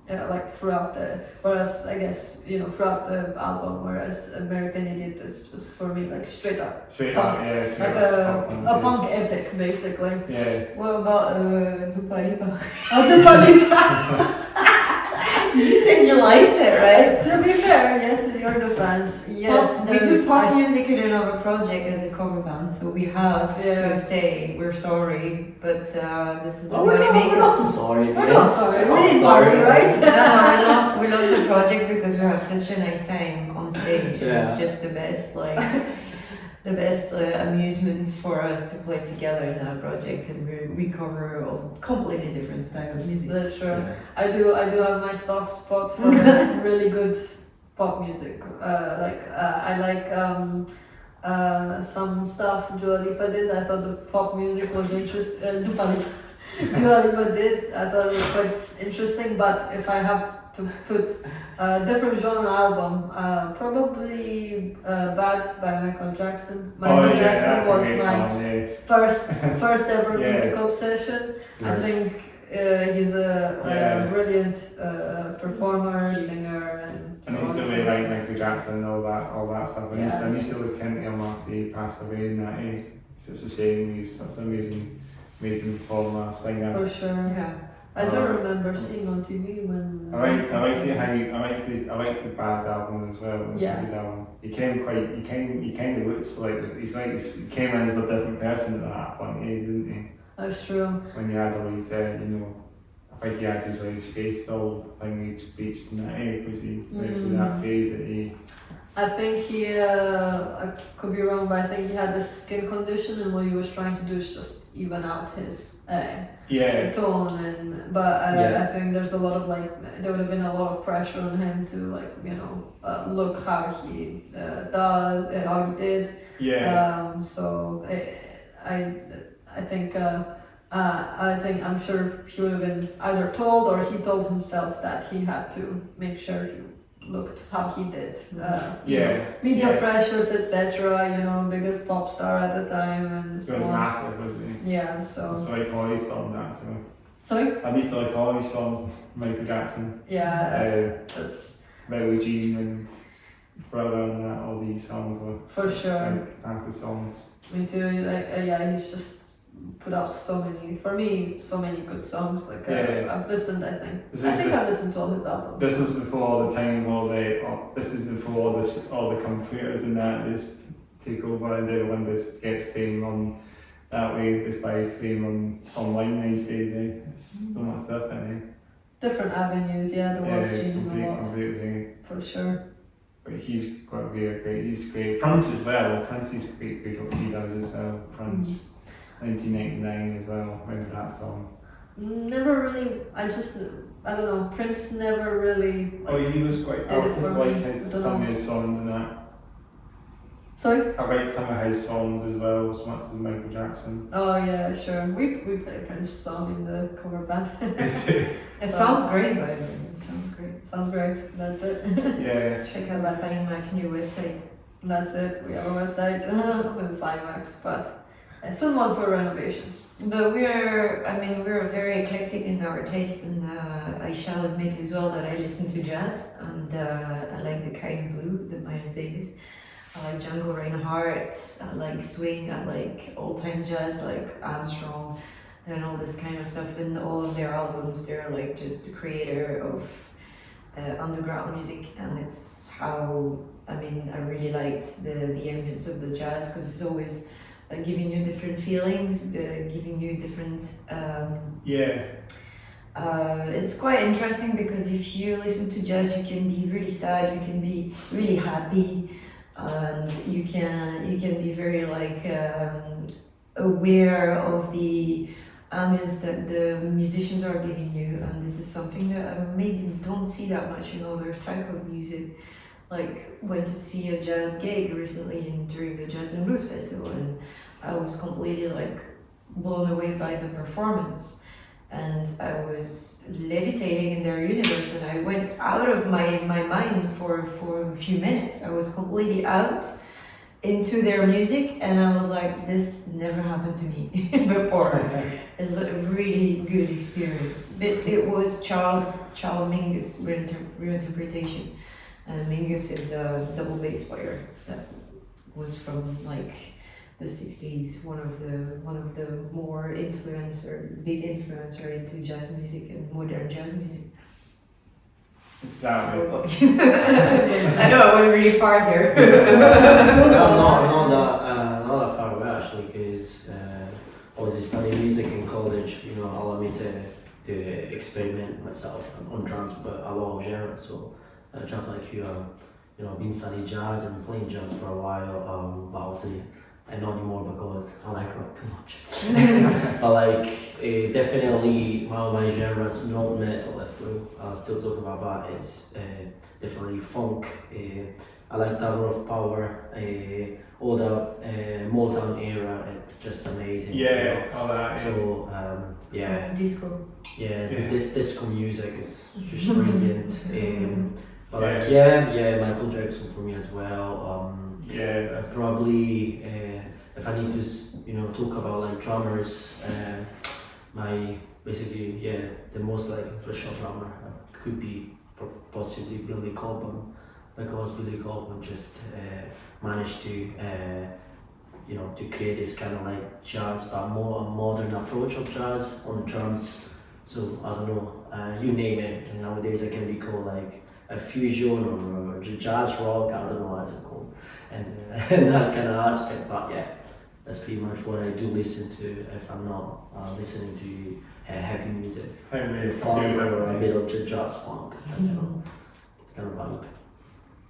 Speaker 1: like whereas I guess throughout the album, whereas American Idiot is for me like straight up
Speaker 3: Straight
Speaker 1: punk,
Speaker 3: up, yeah. Straight
Speaker 1: like
Speaker 3: up
Speaker 1: a punk epic basically.
Speaker 3: Yeah.
Speaker 2: What about Dupa Lipa?
Speaker 1: Oh, the
Speaker 2: You said you liked it, right?
Speaker 1: To be fair, yes, you're the fans. Yes,
Speaker 2: We do
Speaker 1: there's-
Speaker 2: pop music in another project as a cover band, so we have
Speaker 1: Yeah.
Speaker 2: to say we're sorry, but this is the
Speaker 4: Oh, we're
Speaker 2: money
Speaker 4: not
Speaker 2: maker.
Speaker 4: so sorry.
Speaker 1: We're not
Speaker 4: yes.
Speaker 1: sorry,
Speaker 4: We're
Speaker 1: we
Speaker 4: not
Speaker 1: need
Speaker 4: sorry.
Speaker 1: money, right?
Speaker 2: No, we love the project because we have such a nice time on stage.
Speaker 4: Yeah.
Speaker 2: It's just the best, the best amusement for us to play together in that project, and we cover a completely different style of music.
Speaker 1: That's true.
Speaker 4: Yeah.
Speaker 1: I do have my soft spot for really good pop music. I like some stuff Dua Lipa did. I thought the pop music was interesting. Dua Lipa did. I thought it was quite interesting. But if I have to put a different genre album, probably Bad by Michael Jackson. Michael Jackson was my first ever
Speaker 3: Yeah.
Speaker 1: music obsession. I
Speaker 4: Yes.
Speaker 1: think he's a
Speaker 3: Yeah.
Speaker 1: brilliant performer, singer, and so
Speaker 3: And I used
Speaker 1: on.
Speaker 3: to really like Michael Jackson and all that stuff. I
Speaker 1: Yeah.
Speaker 3: used to look into him after he passed away and that. It's just a shame. He's such an amazing performer, singer.
Speaker 1: For sure.
Speaker 2: Yeah.
Speaker 1: I don't remember seeing on TV when.
Speaker 3: I like the Bad album as well. It was
Speaker 1: Yeah.
Speaker 3: a good album. He kind of looks like he came in as a different person at that point, didn't he?
Speaker 1: That's true.
Speaker 3: When you had all his, I think he had his like face all thing reached in that because he went through that phase that he.
Speaker 1: I think he, I could be wrong, but I think he had this skin condition, and what he was trying to do is just even out his tone. But I think there's a lot of there would have been a lot of pressure on him to look how he does, how he did.
Speaker 3: Yeah.
Speaker 1: So I'm sure he would have been either told or he told himself that he had to make sure he looked how he did. Media pressures, etc. Biggest pop star at the time and
Speaker 3: It
Speaker 1: so
Speaker 3: was
Speaker 1: on.
Speaker 3: massive, wasn't he?
Speaker 1: Yeah, so.
Speaker 3: So like all his songs, that so.
Speaker 1: Sorry?
Speaker 3: I used to like all his songs, Michael Jackson.
Speaker 1: Yeah, that's
Speaker 3: Billie Jean and Thriller and that, all these songs were
Speaker 1: for sure.
Speaker 3: fantastic songs.
Speaker 1: Me too. He's just put out so many good songs. I've listened. I think I've listened to all his albums.
Speaker 3: This is before the time all the computers and that just take over and everyone just gets fame on that way, just by fame online these days. It's so much stuff in
Speaker 1: Different avenues. The world's changing a lot.
Speaker 3: Completely.
Speaker 1: For sure.
Speaker 3: But he's got to be he's great. Prince as well. Prince is great what he does as well. Prince, 1999 as well. Remember that song?
Speaker 1: Never really. I don't know. Prince never really.
Speaker 3: He was quite.
Speaker 1: did it for me.
Speaker 3: Some of his songs and that.
Speaker 1: Sorry?
Speaker 3: I like some of his songs as well, as much as Michael Jackson.
Speaker 1: Oh yeah, sure. We play a Prince song in the cover band.
Speaker 2: It sounds great, by the way. It sounds great.
Speaker 1: Sounds great. That's it.
Speaker 3: Yeah.
Speaker 2: Check out Flying Mac's new website.
Speaker 1: That's it. We have a website with Climax, but soon one for renovations.
Speaker 2: But we're very eclectic in our taste, and I shall admit as well that I listen to jazz, and I like the Kind Blue, the Miles Davis. I like Django Reinhardt, I like swing, I like old-time jazz like Armstrong and all this kind of stuff. In all of their albums, they're like just the creator of underground music, and it's how I really liked the ambience of the jazz, because it's always giving you different feelings, giving you different. It's quite interesting because if you listen to jazz, you can be really sad, you can be really happy, and you can be very aware of the ambience that the musicians are giving you, and this is something that I maybe don't see that much in other type of music. Like went to see a jazz gig recently during the Jazz and Blues Festival, and I was completely blown away by the performance, and I was levitating in their universe, and I went out of my mind for a few minutes. I was completely out into their music, and I was like, this never happened to me before. It's a really good experience. It was Charles Mingus reinterpretation. And Mingus is a double bass player that was from the 60s, one of the more big influencer into jazz music and modern jazz music.
Speaker 3: Exactly.
Speaker 2: I know I went really far here.
Speaker 4: not that far away actually, because obviously studying music in college, allowed me to experiment myself on drums, but a lot of genres. So just like you, been studying jazz and playing jazz for a while, but obviously not anymore because I like rock too much. But definitely one of my genres, not metal, if we still talk about that, is definitely funk. I like Tower of Power, all the Motown era, it's just amazing.
Speaker 3: Yeah, all that.
Speaker 4: So,
Speaker 2: Disco.
Speaker 4: Yeah, this disco music is just brilliant. But Michael Jackson for me as well. Probably if I need to talk about drummers, the most influential drummer could be possibly Billy Cobham, because Billy Cobham just managed to to create this kind of jazz, but more a modern approach of jazz on drums. So I don't know, you name it, and nowadays it can be called a fusion or jazz rock, I don't know what it's called, and that kind of aspect. But that's pretty much what I do listen to if I'm not listening to heavy music, funk or a bit of jazz funk, kind of vibe.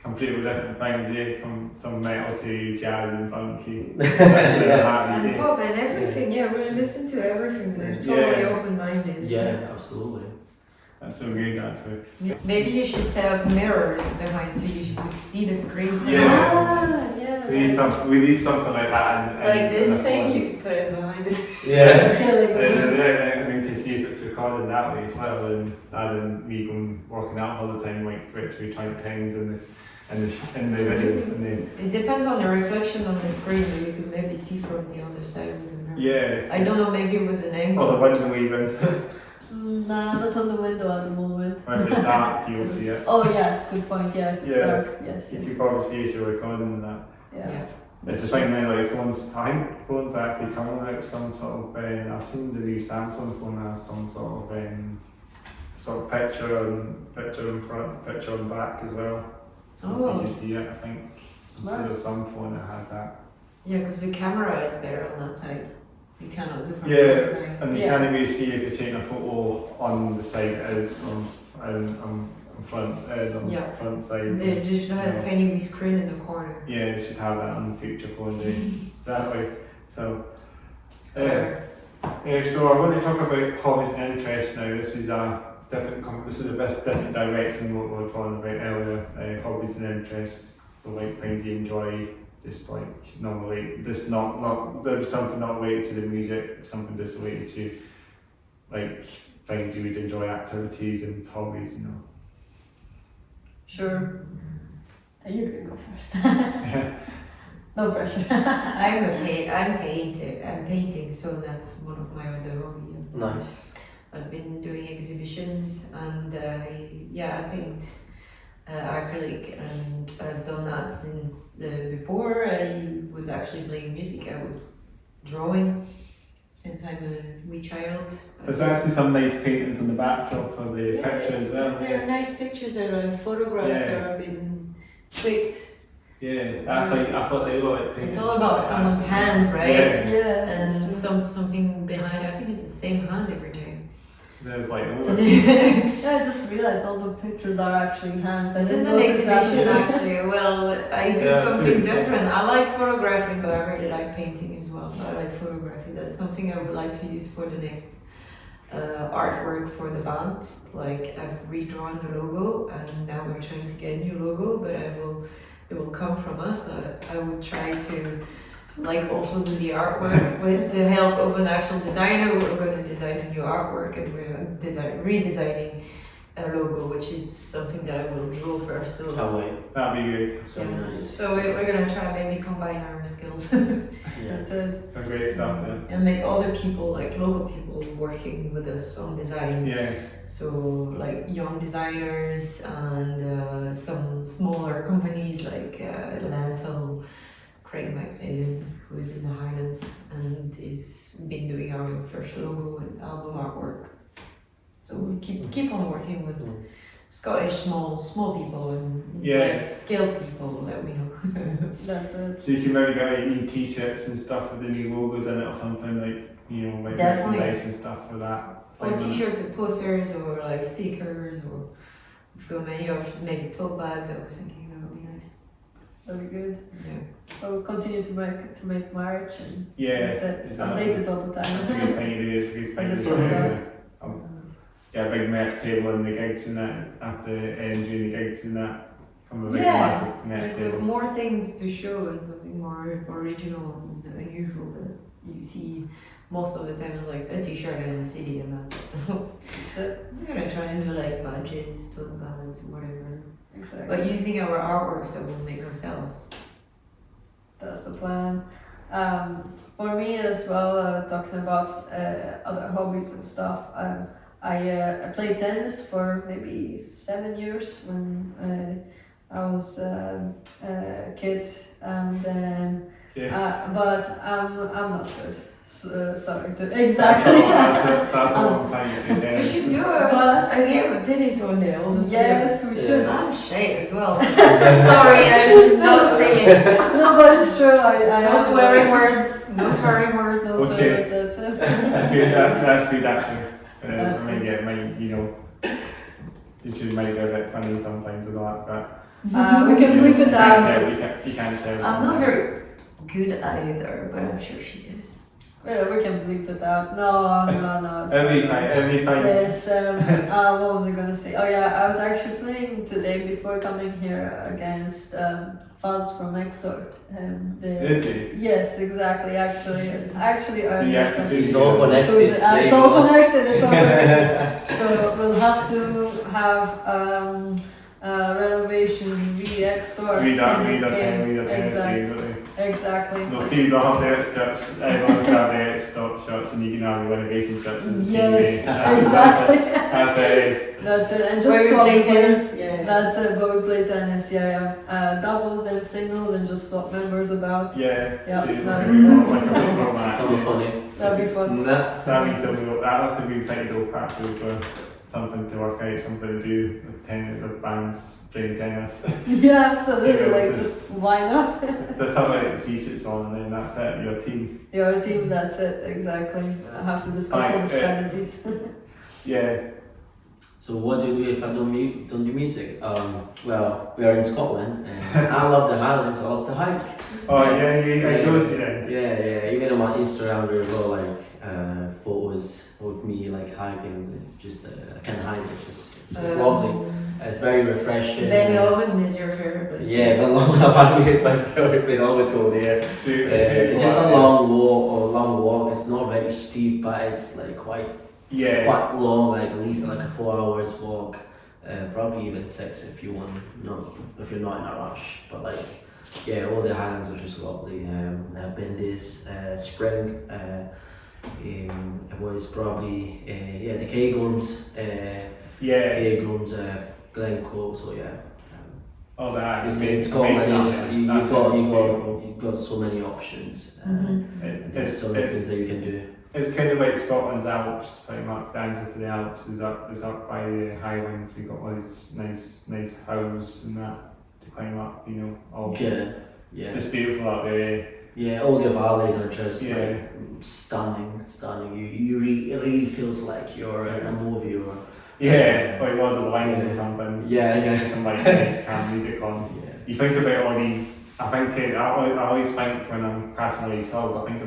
Speaker 3: Completely different things, from some metal to jazz and funky.
Speaker 2: And pop and everything, we listen to everything. We're totally open-minded.
Speaker 4: Yeah, absolutely.
Speaker 3: That's so good, actually.
Speaker 2: Maybe you should set up mirrors behind so you would see the screen.
Speaker 1: Yeah.
Speaker 3: We need something like that.
Speaker 2: This thing, you can put it behind it.
Speaker 3: I mean, you can see if it's recorded that way as well, and rather than me going working out all the time, literally 20 times in the video.
Speaker 2: It depends on the reflection on the screen, that you can maybe see from the other side of the mirror.
Speaker 3: Yeah.
Speaker 2: I don't know, maybe with an angle.
Speaker 3: Or the window even.
Speaker 1: Nah, not on the window at the moment.
Speaker 3: When it's dark, you'll see it.
Speaker 1: Oh yeah, good point. Yeah, it's dark. Yes.
Speaker 3: You can probably see if you're recording that.
Speaker 1: Yeah.
Speaker 3: It's the thing now, phones are actually coming out with some sort of, I've seen the new Samsung phone has some sort of picture in front, picture on back as well. So you can see it, I think.
Speaker 1: Smart.
Speaker 3: There was some phone that had that.
Speaker 2: Yeah, because the camera is better on that side. You cannot do from
Speaker 3: Yeah,
Speaker 2: the other side.
Speaker 3: and you can't really see if you're taking a photo on the side it is on front front side.
Speaker 2: They just had a tiny wee screen in the corner.
Speaker 3: Yeah, it should have that on the future phone that way. So so I want to talk about hobbies and interests now. This is a bit different direction than what we were talking about earlier. Hobbies and interests, so things you enjoy, just not related, just not there's something not related to the music, something just related to things you would enjoy, activities and hobbies,
Speaker 1: Sure. You can go first. No pressure.
Speaker 2: I'm painting, so that's one of my other hobbies.
Speaker 4: Nice.
Speaker 2: I've been doing exhibitions, and I paint acrylic, and I've done that since before I was actually playing music. I was drawing since I'm a wee child.
Speaker 3: There's actually some nice paintings in the backdrop of the picture as well.
Speaker 2: They're nice pictures. They're photographs that have been tweaked.
Speaker 3: Yeah, that's like, I thought they were like paintings.
Speaker 2: It's all about someone's hand, right?
Speaker 3: Yeah.
Speaker 2: And something behind. I think it's the same hand every time.
Speaker 3: There's like,
Speaker 1: Yeah, I just realized all the pictures are actually hands. I
Speaker 2: This
Speaker 1: didn't
Speaker 2: is an
Speaker 1: notice that.
Speaker 2: exhibition actually. Well, I do
Speaker 3: Yeah,
Speaker 2: something
Speaker 3: sweet.
Speaker 2: different. I like photography, but I really like painting as well. But I like photography. That's something I would like to use for the next artwork for the band. Like I've redrawn the logo, and now we're trying to get a new logo. But it will come from us. I will try to like also do the artwork with the help of an actual designer. We're going to design a new artwork, and we're redesigning a logo, which is something that I will draw first. So,
Speaker 4: Can't wait.
Speaker 3: that'd be good.
Speaker 4: It's very nice.
Speaker 2: so we're gonna try maybe combine our skills
Speaker 4: Yeah.
Speaker 1: That's it.
Speaker 3: Some great stuff there.
Speaker 2: and make other people, like local people, working with us on design.
Speaker 3: Yeah,
Speaker 2: So like young designers and some smaller companies like Lantel, Craig McFadden, who is in the Highlands and is been doing our first logo and album artworks. So we keep on working with Scottish small people and like skilled people that we know.
Speaker 1: That's it.
Speaker 3: so you can maybe get like new t-shirts and stuff with the new logos in it or something, like, you know, like
Speaker 2: Definitely.
Speaker 3: merchandise and stuff for that.
Speaker 2: Or t-shirts and posters or like stickers or so many options, maybe tote bags. I was thinking that would be nice.
Speaker 1: That'd be good.
Speaker 2: Yeah.
Speaker 1: I will continue to make merch and
Speaker 3: Yeah,
Speaker 1: that's it.
Speaker 3: exactly.
Speaker 1: Update it all the
Speaker 3: That's a
Speaker 1: time.
Speaker 3: good thing to do, it's a good thing to
Speaker 1: As
Speaker 3: do.
Speaker 1: it
Speaker 3: Yeah. Yeah, big merch table and the gigs and that, after during the gigs and that, from a big massive merch
Speaker 2: Like with
Speaker 3: table.
Speaker 2: more things to show and something more original and unusual that you see most of the time is like a t-shirt and a CD and that's it. So we're gonna try and do like badges, tote bags, whatever.
Speaker 1: Exactly.
Speaker 2: But using our artworks that we'll make ourselves.
Speaker 1: That's the plan. For me as well, talking about other hobbies and stuff, I played tennis for maybe 7 years when I was a kid, and then but I'm not good. Sorry. Exactly.
Speaker 3: That's a long time to do
Speaker 2: We
Speaker 3: tennis.
Speaker 2: should do
Speaker 1: But-
Speaker 2: a game of tennis one day. honestly.
Speaker 1: Yes, we should.
Speaker 2: I'm shy as well. Sorry, I'm not saying it.
Speaker 1: No, but it's true. I
Speaker 2: No swearing words. No swearing words.
Speaker 1: No
Speaker 3: Okay.
Speaker 1: swearing, that's it.
Speaker 3: That's good, that's good, that's it.
Speaker 1: That's
Speaker 3: I mean, yeah, might, you know, you should might be a bit funny sometimes with that, but
Speaker 1: We can bleep it out.
Speaker 3: you can't tell.
Speaker 2: I'm not
Speaker 3: sometimes.
Speaker 2: very good either, but I'm sure she is.
Speaker 1: Yeah, we can bleep it out. No. It's
Speaker 3: Every
Speaker 1: fine.
Speaker 3: time.
Speaker 1: Yes, what was I gonna say? Oh yeah, I was actually playing today before coming here against Fuzz from Exort.
Speaker 3: Did you?
Speaker 1: Yes, exactly. Actually,
Speaker 3: So you
Speaker 1: earlier.
Speaker 3: have to
Speaker 4: It's all
Speaker 1: So
Speaker 4: connected.
Speaker 1: it's all connected. It's all connected. So we'll have to have Renovations re-extort
Speaker 3: Read that,
Speaker 1: tennis game.
Speaker 3: read that,
Speaker 1: Exactly. Exactly.
Speaker 3: They'll see they'll have the extras, everyone can have the extra shots and you can have the renovation shots as a
Speaker 1: Yes,
Speaker 3: team.
Speaker 1: exactly.
Speaker 3: That's it.
Speaker 1: That's it. And
Speaker 2: Where
Speaker 1: just
Speaker 2: we
Speaker 1: swap
Speaker 2: play
Speaker 1: players.
Speaker 2: tennis. Yeah.
Speaker 1: That's it, but we play tennis, yeah. Doubles and singles and just swap members about.
Speaker 3: Yeah.
Speaker 1: Yeah,
Speaker 3: See,
Speaker 1: no,
Speaker 3: like a football match.
Speaker 4: That'll be funny.
Speaker 1: That'd be fun.
Speaker 4: Nah.
Speaker 3: That's a good thing to go actually for something to work out, something to do with tennis, with bands playing tennis.
Speaker 1: Yeah, absolutely.
Speaker 3: Yeah,
Speaker 1: Like,
Speaker 3: just-
Speaker 1: why not?
Speaker 3: Just have like t-shirts on and then that's it, your team.
Speaker 1: Your team, that's it, exactly. I have to discuss all the strategies.
Speaker 3: Yeah.
Speaker 4: So what do you do if I don't do music? Well, we are in Scotland and I love the Highlands, I love to hike.
Speaker 3: Oh yeah, I know, yeah.
Speaker 4: Yeah, even on my Instagram there go like photos of me like hiking, just I can hike, it's lovely. It's very refreshing.
Speaker 2: Ben Lomond is your favorite place.
Speaker 4: Yeah, Ben Lomond apparently it's my favorite place, I always go there.
Speaker 3: It's
Speaker 4: Just a long walk, it's not very steep but it's like quite long, like at least like a 4 hours walk, probably even 6 if you want, if you're not in a rush. But like, yeah, all the Highlands are just lovely. I've been this spring. It was probably the Cairngorms, Glencoe. So yeah.
Speaker 3: Oh, that's
Speaker 4: It's
Speaker 3: amazing.
Speaker 4: in Scotland.
Speaker 3: Amazing.
Speaker 4: You've got so many options.
Speaker 2: Mhm.
Speaker 4: There's so many things that you can do.
Speaker 3: It's kind of like Scotland's Alps, pretty much. The answer to the Alps is up by the Highlands. You've got all these nice hills and that to climb up. You know, all
Speaker 4: Yeah.
Speaker 3: it's just beautiful up there.
Speaker 4: Yeah, all the valleys are just
Speaker 3: Yeah.
Speaker 4: like stunning. It really feels like you're in a movie or
Speaker 3: Yeah, like Lord of the Rings or something.
Speaker 4: Yeah.
Speaker 3: Some like nice calm music on.
Speaker 4: yeah.
Speaker 3: You think about all these. I always think when I'm crashing all these hills, I think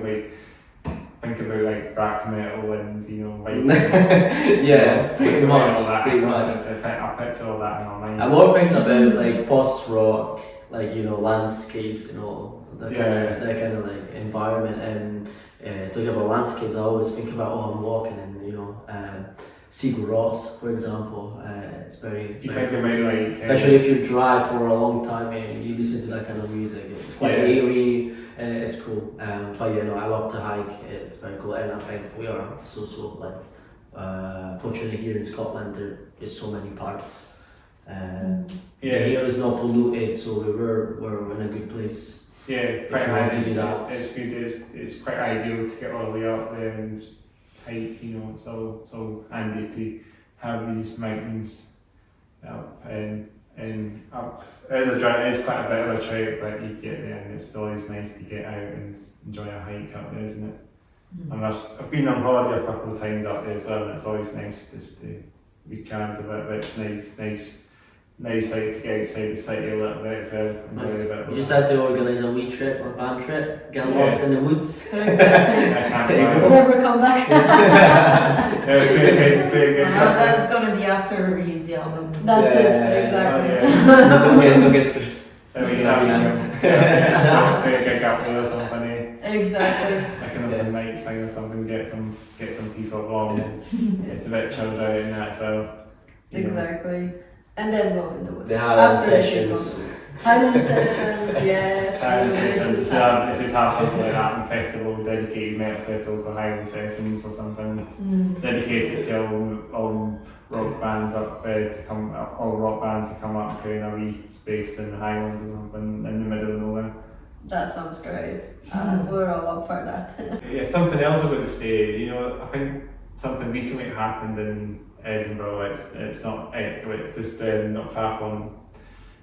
Speaker 3: about like black metal and like
Speaker 4: Yeah, pretty much.
Speaker 3: I picture all that in my mind.
Speaker 4: I'm more thinking about like post rock, like landscapes and all that kind of like environment. And talking about landscapes, I always think about I'm walking and Sigur Rós, for example. It's very.
Speaker 3: You think about like
Speaker 4: especially if you drive for a long time and you listen to that kind of music. It's quite eerie. It's cool. But I love to hike. It's very cool, and I think we are so like fortunate here in Scotland. There's so many parks. The air is not polluted, so we're in a good place.
Speaker 3: Yeah, quite nice. It's good. It's quite ideal to get all the way up there and hike. So handy to have these mountains up and up. It's quite a bit of a trek, but you get there and it's always nice to get out and enjoy a hike up there, isn't it? And I've been on holiday a couple of times up there as well, and it's always nice just to be charmed a bit. But it's nice to get outside the city a little bit as well.
Speaker 4: You just had to organise a wee trip or band trip, get lost in the woods.
Speaker 1: Exactly. Never come back.
Speaker 2: That's gonna be after we release the album.
Speaker 1: That's it, exactly.
Speaker 4: Don't get stressed.
Speaker 3: So we have a gig up there or something.
Speaker 1: Exactly.
Speaker 3: Like another night thing or something. Get some people along. It's a bit chilled out in that as well.
Speaker 1: Exactly. And then go in the woods.
Speaker 4: The Highland sessions.
Speaker 1: Highland sessions, yes.
Speaker 3: They should have something like that in festival, dedicated metal festival for Highland sessions or something. Dedicated to all rock bands to come up and play in a wee space in the Highlands or something in the middle of nowhere.
Speaker 1: That sounds great. We're all up for that.
Speaker 3: Yeah, something else I would say, I think something recently happened in Edinburgh. It's not just not far from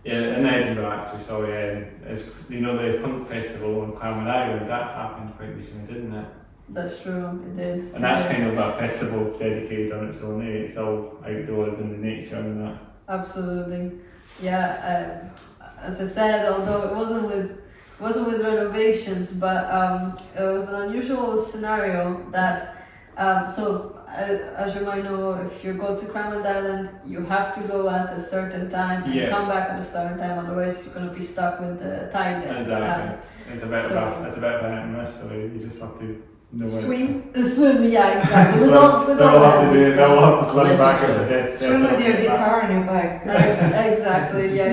Speaker 3: in Edinburgh actually. Sorry, it's the punk festival on Cameron Island that happened quite recently, didn't it?
Speaker 1: That's true, it did.
Speaker 3: And that's kind of a festival dedicated on its own. It's all outdoors in the nature and that.
Speaker 1: Absolutely, yeah. As I said, although it wasn't with renovations, but it was an unusual scenario that as you might know, if you go to Cramond Island, you have to go at a certain time and come back at a certain time, otherwise you're going to be stuck with the tide there.
Speaker 3: Exactly. It's a bit of a hit and miss, so you just have to know
Speaker 1: swim, yeah, exactly.
Speaker 3: They'll have to swim back at the death.
Speaker 2: Swim with your guitar on your back.
Speaker 1: Exactly, yeah.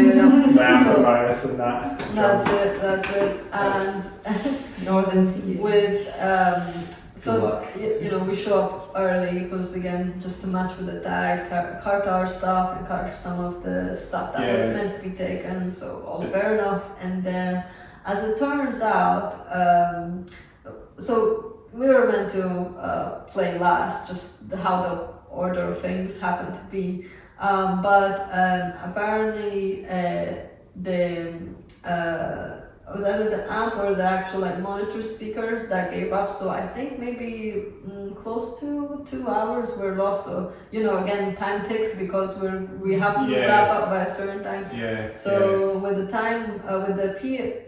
Speaker 3: Virus and that.
Speaker 1: That's it. And
Speaker 2: Northern Sea.
Speaker 1: With we show up early because again just to match with the tag, cart our stuff and cart some of the stuff that was meant to be taken, so all fair enough. And then as it turns out, so we were meant to play last, just how the order of things happened to be, but apparently it was either the amp or the actual monitor speakers that gave up, so I think maybe close to 2 hours were lost. So again, time ticks because we have to wrap up by a certain time. With the time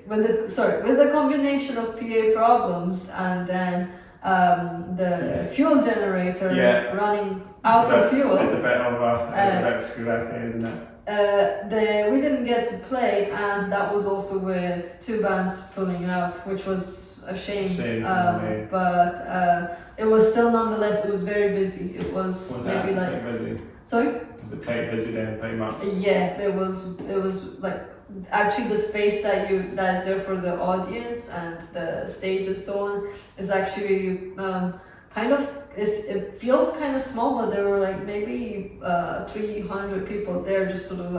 Speaker 1: with the combination of PA problems and then the fuel generator running out of fuel.
Speaker 3: It's a bit of a screw up, isn't it?
Speaker 1: We didn't get to play, and that was also with 2 bands pulling out, which was a shame. But it was still nonetheless, it was very busy. It was maybe
Speaker 3: busy?
Speaker 1: Sorry?
Speaker 3: Was it quite busy then, pretty much?
Speaker 1: Yeah, it was like actually the space that is there for the audience and the stage and so on is actually it feels kind of small, but there were maybe 300 people there, just sort of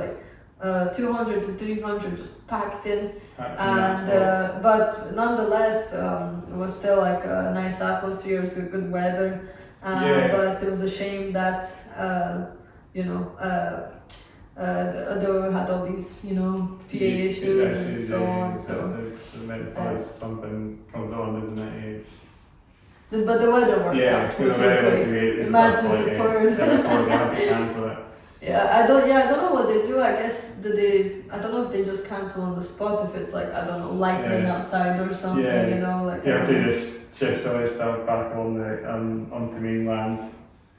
Speaker 1: 200 to 300 just packed in.
Speaker 3: That's
Speaker 1: And
Speaker 3: nice.
Speaker 1: but nonetheless, it was still like a nice atmosphere, it was a good weather.
Speaker 3: Yeah.
Speaker 1: But it was a shame that you know, though we had all these, you know, PA issues and so on. So
Speaker 3: It's always something comes on, isn't it?
Speaker 1: but the weather worked out, which is great. Imagine if it poured.
Speaker 3: They have to cancel it.
Speaker 1: I don't know what they do. I guess I don't know if they just cancel on the spot if it's like, I don't know, lightning outside or something,
Speaker 3: Yeah.
Speaker 1: you know, like.
Speaker 3: You have to just shift all your stuff back on onto mainland.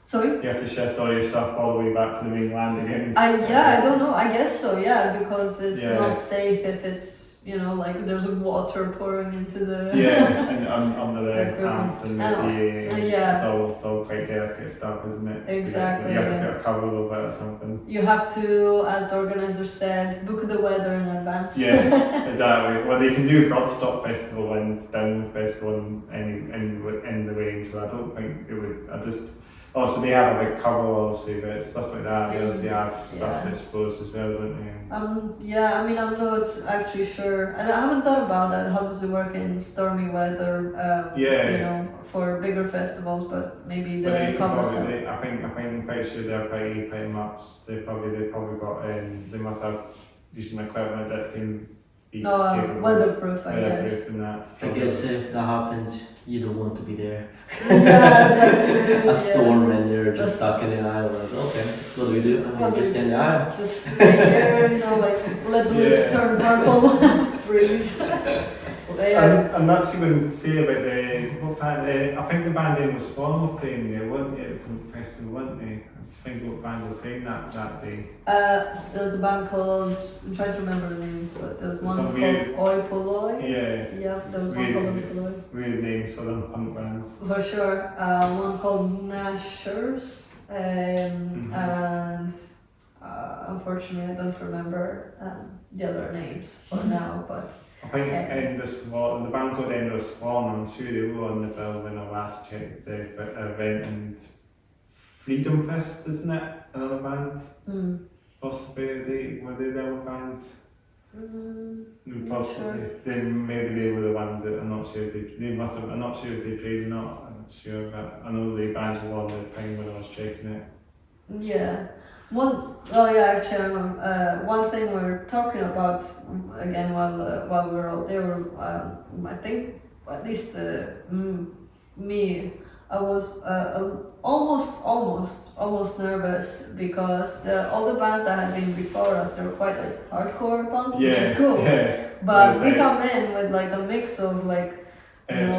Speaker 1: Sorry?
Speaker 3: You have to shift all your stuff all the way back to the mainland again.
Speaker 1: I don't know. I guess so. Yeah, because it's
Speaker 3: Yeah.
Speaker 1: not safe if it's, you know, like there's water pouring into the.
Speaker 3: Yeah, and under the
Speaker 1: equipment.
Speaker 3: amps and
Speaker 1: Yeah.
Speaker 3: it's all quite delicate stuff, isn't it?
Speaker 1: Exactly,
Speaker 3: You have to
Speaker 1: yeah.
Speaker 3: put a cover over it or something.
Speaker 1: You have to, as the organizer said, book the weather in advance.
Speaker 3: Yeah, exactly. Well, they can do Broadstock Festival and Downs Festival in the rain, so I don't think it would. Also, they have a big cover, obviously, but stuff like that. They obviously have stuff
Speaker 1: Yeah.
Speaker 3: exposed as well, don't they?
Speaker 1: Yeah, I mean, I'm not actually sure. And I haven't thought about that. How does it work in stormy weather?
Speaker 3: Yeah.
Speaker 1: You know, for bigger festivals, but maybe
Speaker 3: But they
Speaker 1: the
Speaker 3: can
Speaker 1: covers.
Speaker 3: probably, I think I'm pretty sure they're pretty much. They probably got. They must have using equipment that can be capable.
Speaker 1: Weatherproof, I
Speaker 3: Weatherproof
Speaker 1: guess.
Speaker 3: and that.
Speaker 4: I guess if that happens, you don't want to be there.
Speaker 1: Yeah, that's it.
Speaker 4: A storm and you're just stuck in the aisle. Like, okay, what do we do?
Speaker 1: What do
Speaker 4: Just
Speaker 1: we
Speaker 4: in the aisle.
Speaker 1: Just stay here, you know, like let the lips turn purple, freeze.
Speaker 3: I'm not sure what to say about what band. I think the band name was Spawn were playing there, weren't they? From the festival, weren't they? I think what bands were playing that day.
Speaker 1: There was a band called, I'm trying to remember the names, but there was one
Speaker 3: Some
Speaker 1: called
Speaker 3: weird-
Speaker 1: Oi Polloi.
Speaker 3: Yeah,
Speaker 1: Yeah, there was one
Speaker 3: Weird.
Speaker 1: called Oi Polloi.
Speaker 3: weird names, southern punk bands.
Speaker 1: For sure. One called Nashers. And unfortunately, I don't remember the other names for now, but.
Speaker 3: I think the band called Endless Swan, I'm sure they were on the bill when I last checked the event, and Freedom Fist, isn't it? Another band? Possibly, were they the other bands? Possibly.
Speaker 1: Sure.
Speaker 3: Maybe they were the ones that I'm not sure if they must have, I'm not sure if they played or not, I'm not sure, but I know the bands were on the thing when I was checking it.
Speaker 1: Yeah. Actually, I remember, one thing we were talking about again while we were all there. I think at least me, I was almost nervous because all the bands that had been before us, they were quite like hardcore punk, which is cool.
Speaker 3: Yeah.
Speaker 1: But we come in with like a mix of like. And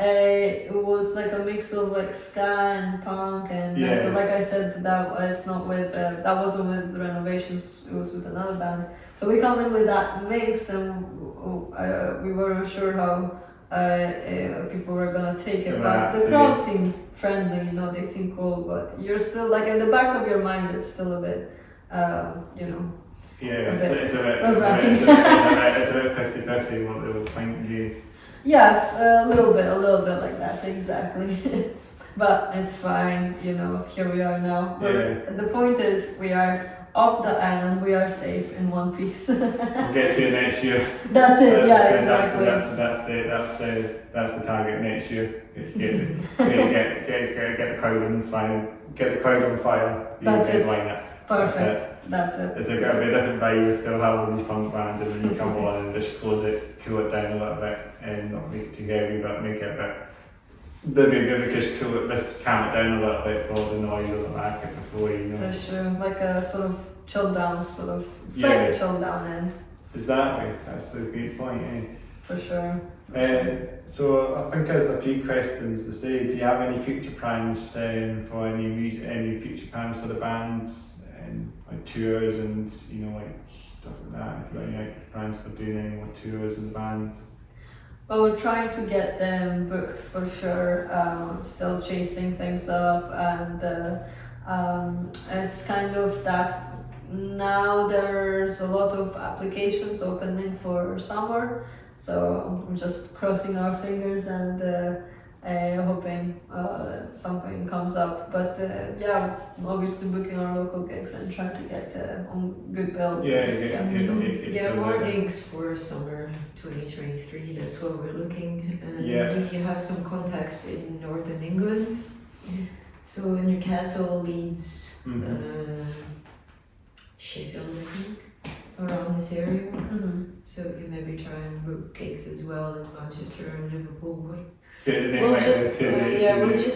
Speaker 1: it was like a mix of like ska and punk and metal. Like I said, that wasn't with the Renovations, it was with another band. So we come in with that mix, and we weren't sure how people were gonna take it, but the crowd seemed friendly, you know, they seemed cool, but you're still like in the back of your mind, it's still a bit, you know.
Speaker 3: Yeah, it's a bit 50-50 what they were trying to do.
Speaker 1: Yeah, a little bit like that, exactly. But it's fine, you know, here we are now. But the point is, we are off the island, we are safe in one piece.
Speaker 3: We'll get to it next year.
Speaker 1: That's it, exactly.
Speaker 3: That's the target next year. Get the crowd on fire. Get the crowd on fire.
Speaker 1: That's it.
Speaker 3: It.
Speaker 1: Perfect. That's it.
Speaker 3: It's a bit different vibe. Still have all these punk bands, and then you come on and just cool it down a little bit, and not make it too heavy, but make it a bit. Then maybe just let's calm it down a little bit for all the noise on the back at the floor, you know.
Speaker 1: For sure, like a sort of chill down, slightly chill down end.
Speaker 3: Exactly. That's the great point.
Speaker 1: For sure.
Speaker 3: So I think there's a few questions to say. Do you have any future plans for any future plans for the bands? And like tours and like stuff like that. If you got any plans for doing any more tours as a band?
Speaker 1: Well, we're trying to get them booked for sure. Still chasing things up, and it's kind of that now there's a lot of applications opening for summer. So I'm just crossing our fingers and hoping something comes up. But yeah, obviously booking our local gigs and trying to get on good bills.
Speaker 2: More gigs for summer 2023. That's what we're looking. And we have some contacts in Northern England. So Newcastle, Leeds, Sheffield, I think, around this area. So we can maybe try and book gigs as well in Manchester and Liverpool. We'll just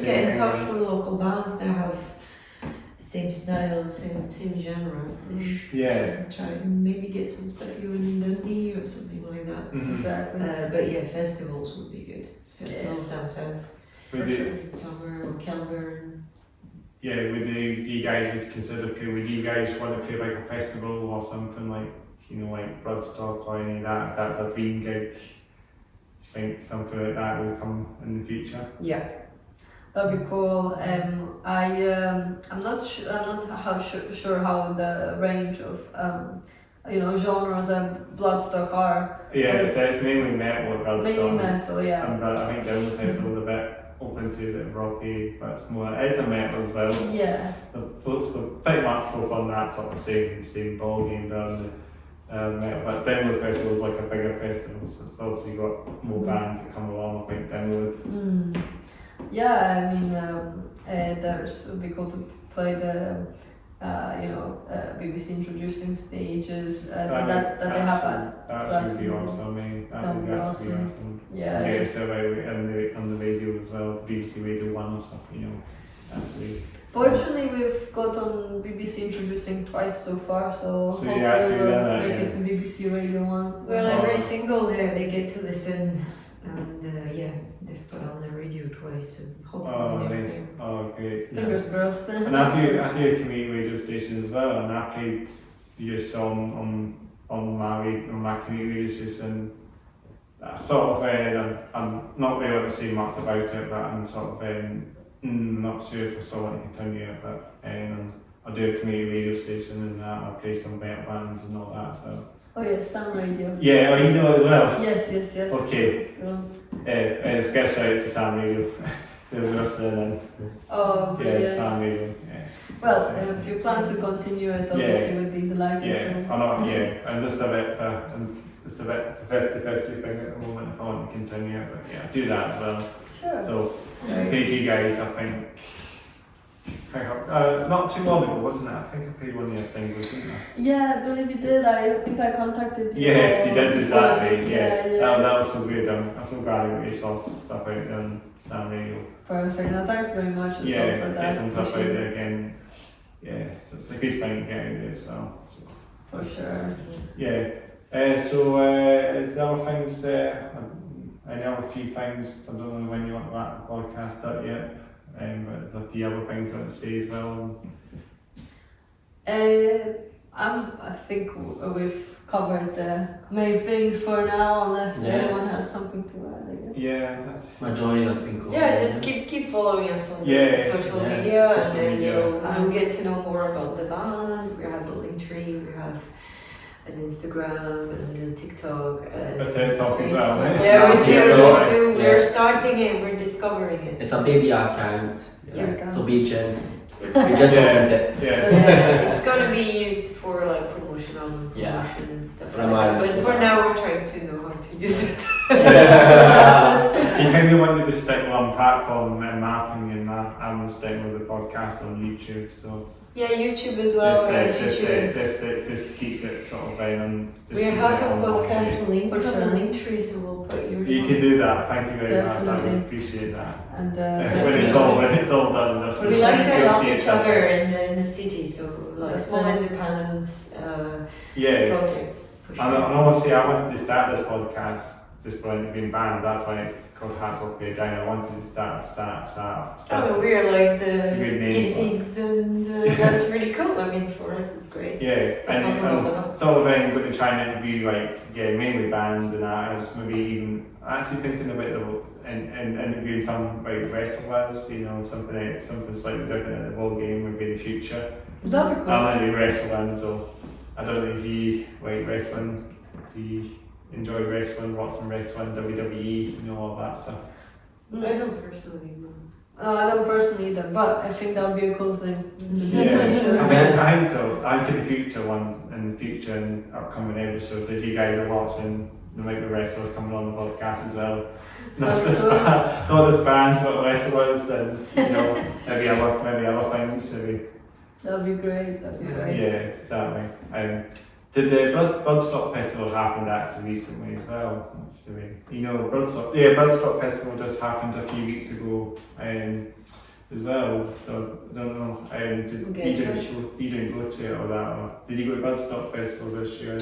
Speaker 2: get in touch with local bands that have same style, same genre. Try and maybe get some stuff here in Dundee or something like that.
Speaker 1: Exactly.
Speaker 2: But yeah, festivals would be good. Festivals down south. Somewhere or Kelburn.
Speaker 3: Yeah, do you guys consider would you guys want to play like a festival or something like, like Bloodstock or any of that, if that's a dream gig? Do you think something like that will come in the future?
Speaker 2: Yeah.
Speaker 1: That'd be cool. I'm not sure how the range of genres that Bloodstock are.
Speaker 3: Yeah, it's mainly metal at Bloodstock.
Speaker 1: Mainly metal, yeah.
Speaker 3: And I think the other festival's a bit open to the rocky, but it's a metal as well.
Speaker 1: Yeah.
Speaker 3: So pretty much both on that sort of same ball game down the metal. But Denwood Festival's like a bigger festival, so it's obviously got more bands that come along. I think Denwood.
Speaker 1: Yeah, I mean, it would be cool to play the BBC introducing stages that they have at.
Speaker 3: That would be awesome. That would be awesome.
Speaker 1: Yeah.
Speaker 3: Get yourself out on the radio as well, the BBC Radio 1 or stuff, that's really.
Speaker 1: Fortunately, we've got on BBC introducing twice so far, so hopefully we'll make it to BBC Radio 1.
Speaker 2: Well, every single there they get to listen, and they've put on the radio twice, and hopefully next time.
Speaker 3: Oh, great.
Speaker 1: Fingers crossed.
Speaker 3: And I do a community radio station as well, and I played your song on my community radio station. Sort of, I'm not really able to say much about it, but I'm sort of not sure if I still want to continue it. But I do a community radio station, and I play some metal bands and all that. So.
Speaker 1: Oh yeah, Sam Radio.
Speaker 3: Yeah, you know as well.
Speaker 1: Yes.
Speaker 3: Okay. It's get shout to Sam Radio. They're listening.
Speaker 1: Oh,
Speaker 3: yeah, Sam Radio. Yeah.
Speaker 1: Well, if you plan to continue it, obviously we'd be delighted.
Speaker 3: I'm just a bit. It's a bit 50-50 thing at the moment if I want to continue it, but yeah, do that as well.
Speaker 1: Sure.
Speaker 3: So, paid you guys, I think not too long ago, wasn't it? I think I paid one of your singles, didn't I?
Speaker 1: Yeah, I believe you did. I think I contacted you.
Speaker 3: Yes, you did exactly.
Speaker 1: Yeah.
Speaker 3: That was so good. I'm so glad that you saw stuff out on Sam Radio.
Speaker 1: Perfect. No, thanks very much as well for that.
Speaker 3: Get some stuff out there again. Yes, it's a good thing to get out there as well. So.
Speaker 1: For sure.
Speaker 3: Yeah. Is there other things? I know a few things. I don't know when you want to wrap the podcast up yet, but there's a few other things I want to say as well.
Speaker 1: I think we've covered the main things for now, unless anyone has something to add, I guess.
Speaker 3: Yeah, that's
Speaker 4: majority has been covered.
Speaker 2: Yeah, just keep following us on social media, and then you'll get to know more about the band. We have the link tree, we have an Instagram and a TikTok and
Speaker 3: a TikTok as well.
Speaker 2: Yeah, we see what we do. We're starting it, we're discovering it.
Speaker 4: It's a baby account. So be tuned. We
Speaker 2: It's
Speaker 4: just opened it.
Speaker 2: it's gonna be used for like promotion and stuff like that. But for now, we're trying to know how to use it.
Speaker 3: You kind of wanted to stick on platform and mapping, and I'm sticking with the podcast on YouTube. So.
Speaker 2: Yeah, YouTube as well.
Speaker 3: This keeps it sort of going.
Speaker 2: We have a podcast link on the link tree, so we'll put yours.
Speaker 3: You can do that. Thank you very much. I would appreciate that.
Speaker 1: And
Speaker 3: when it's all done,
Speaker 2: we like to help each other in the city, so like small independent projects. For sure.
Speaker 3: And honestly, I wanted to start this podcast just for interviewing bands. That's why it's called Hats Off Your Down. I wanted to start.
Speaker 2: We're like the guinea pigs, and that's really cool. I mean, for us, it's great.
Speaker 3: Yeah, and sort of I'm going to try and interview mainly bands and artists. Maybe even actually thinking about and interviewing some wrestlers. Something slightly different at the ball game maybe in the future.
Speaker 1: That'd be cool.
Speaker 3: I'm only wrestling, so I don't know if you like wrestling. Do you enjoy wrestling, watching wrestling, WWE, all that stuff?
Speaker 2: I don't personally know.
Speaker 1: I don't personally either, but I think that would be a cool thing to do.
Speaker 3: Yeah,
Speaker 1: Sure.
Speaker 3: I mean, I think so. I think in the future and upcoming episodes, if you guys are watching, there might be wrestlers coming on the podcast as well. Not
Speaker 1: That's
Speaker 3: this band, but wrestlers, and maybe other things. Maybe.
Speaker 1: That'd be great. That'd be great.
Speaker 3: Yeah, exactly. Did the Bloodstock Festival happen actually recently as well? Bloodstock Festival just happened a few weeks ago as well. So I don't know. You didn't go to it or that? Or did you go to Bloodstock Festival this year?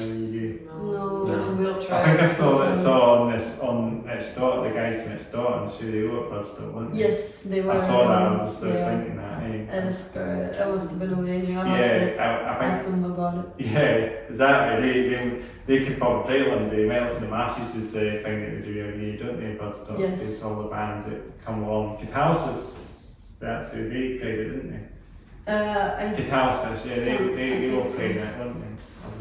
Speaker 1: No.
Speaker 2: We'll try.
Speaker 3: I think I saw on at Start, the guys from Start, and sure they were at Bloodstock, weren't they?
Speaker 1: Yes, they were.
Speaker 3: I saw that. I was thinking that.
Speaker 1: That's great. That must have been amazing. I'll have to
Speaker 3: I think.
Speaker 1: ask them about it.
Speaker 3: Yeah, exactly. They could probably play one day. Melts in the Mashes is the thing that we do every year, don't they? Bloodstock.
Speaker 1: Yes.
Speaker 3: It's all the bands that come along. Catalysis, they played it, didn't they? Catalysis, they all played that, weren't they?
Speaker 1: I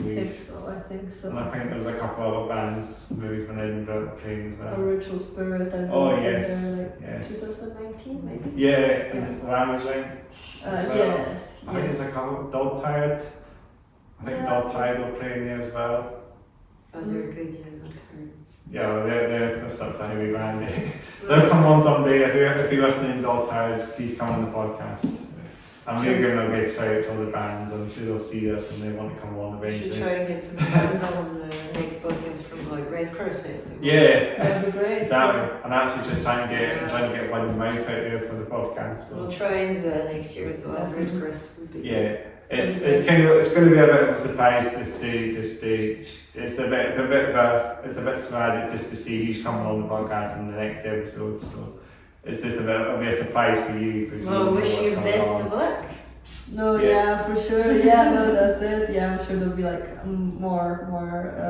Speaker 1: think so.
Speaker 3: And I think there was a couple of other bands maybe from Edinburgh that played as well.
Speaker 1: A Ritual Spirit. I
Speaker 3: Oh
Speaker 1: think
Speaker 3: yes,
Speaker 1: they're like 2019 maybe.
Speaker 3: Yeah, and Lamage Ring. as well.
Speaker 1: Yes.
Speaker 3: I think there's a couple. Dog Tired. I think Dog Tired will play in there as well.
Speaker 2: Oh, they're good, yeah, not tired.
Speaker 3: Yeah, well, that's a heavy band. They'll come on someday. If you're listening to Dog Tired, please come on the podcast. I'm really going to get shout out to all the bands. I'm sure they'll see this and they want to come on
Speaker 2: We should
Speaker 3: eventually.
Speaker 2: try and get some bands on the next podcast from like Red Cross Festival.
Speaker 3: Yeah,
Speaker 1: That'd be great.
Speaker 3: exactly. I'm actually just trying to get one mouth out there for the podcast. So.
Speaker 2: We'll try and do that next year as well. Red Cross would be
Speaker 3: Yeah, it's going to be a bit of a surprise this stage. It's a bit sporadic just to see who's coming on the podcast in the next episode. So it's just it'll be a surprise for you.
Speaker 2: Well, wish you best of luck.
Speaker 1: No, yeah, for sure. Yeah, no, that's it. Yeah, I'm sure there'll be like more.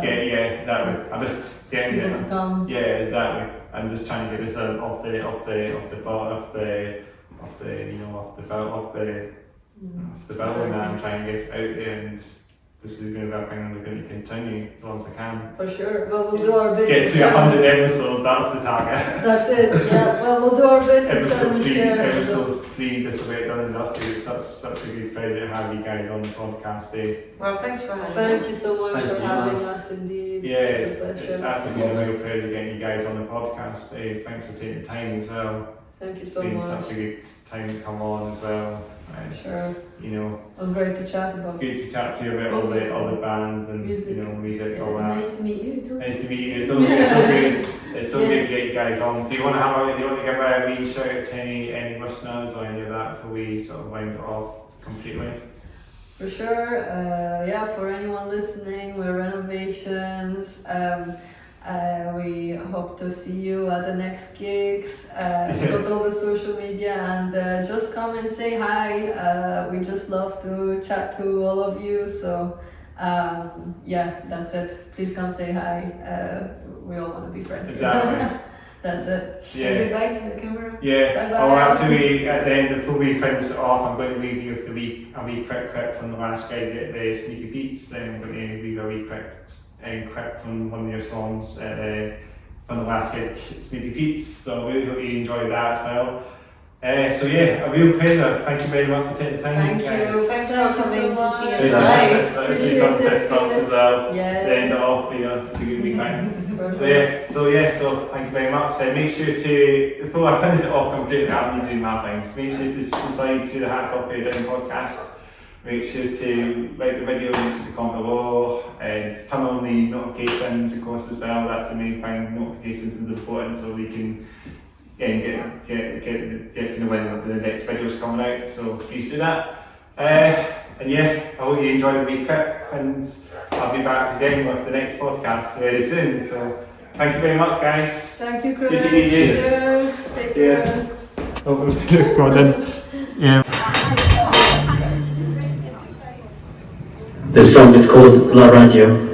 Speaker 3: Yeah, exactly. I'm just getting
Speaker 1: people
Speaker 3: it.
Speaker 1: to come.
Speaker 3: Yeah, exactly. I'm just trying to get this off the building. I'm trying to get it out there, and this is going to be a thing I'm going to continue as long as I can.
Speaker 1: For sure. Well, we'll do our bit.
Speaker 3: Get to 100 episodes. That's the target.
Speaker 1: That's it. Yeah. Well, we'll do our bit and
Speaker 3: Episode
Speaker 1: share.
Speaker 3: episode 3, just about done in dusty. It's such a good pleasure to have you guys on the podcast.
Speaker 2: Well, thanks for having
Speaker 1: Thank
Speaker 2: us.
Speaker 1: you so much
Speaker 4: Thanks,
Speaker 1: for having us. Indeed.
Speaker 3: Yeah,
Speaker 1: it's a
Speaker 3: it's
Speaker 1: pleasure.
Speaker 3: actually been a real pleasure getting you guys on the podcast. Thanks for taking the time as well.
Speaker 1: Thank you
Speaker 3: It's
Speaker 1: so
Speaker 3: been
Speaker 1: much.
Speaker 3: such a good time to come on as well.
Speaker 1: Sure.
Speaker 3: It
Speaker 1: was great to chat about.
Speaker 3: good to chat to you about all the bands and
Speaker 1: Music.
Speaker 3: music, all that.
Speaker 2: Nice to meet you too.
Speaker 3: Nice to meet you. It's so good. It's so good to get you guys on. Do you want to give a wee shout out to any listeners or any of that before we sort of wind it off completely?
Speaker 1: For sure. For anyone listening, we're Renovations. We hope to see you at the next gigs. We've got all the social media and just come and say hi. We just love to chat to all of you. So that's it. Please come say hi. We all want to be friends.
Speaker 3: Exactly.
Speaker 1: That's it.
Speaker 2: Say goodbye to the camera.
Speaker 3: Yeah.
Speaker 1: Bye-bye.
Speaker 3: Oh, actually, at the end, before we finish it off, I'm going to leave you with a wee quick clip from the last guy at the Sneaky Pete's. I'm going to leave a wee quick clip from one of your songs from the last gig, Sneaky Pete's. So we hope you enjoyed that as well. A real pleasure. Thank you very much for taking the time.
Speaker 2: Thank
Speaker 3: guys.
Speaker 2: you. Thanks
Speaker 1: Thank
Speaker 2: for
Speaker 1: you so
Speaker 2: coming to
Speaker 1: much.
Speaker 2: see us
Speaker 3: There's
Speaker 2: live.
Speaker 3: some fist bumps as well.
Speaker 1: Yes.
Speaker 3: The end it off, it's a good weekend.
Speaker 1: Perfect.
Speaker 3: So thank you very much. Make sure to, before I finish it off completely, I need to do my things. Make sure to subscribe to the Hats Off Here Down podcast. Make sure to like the video, make sure to comment below, and turn on these notifications, of course, as well. That's the main thing. Notifications is important, so we can get to know when the next video is coming out. So please do that. I hope you enjoyed the wee clip, and I'll be back again with the next podcast very soon. So thank you very much, guys.
Speaker 1: Thank you, Chris.
Speaker 3: Take it easy.
Speaker 1: Cheers. Take care.
Speaker 3: Yes. Go on then. Yeah.
Speaker 4: The song is called La Radio.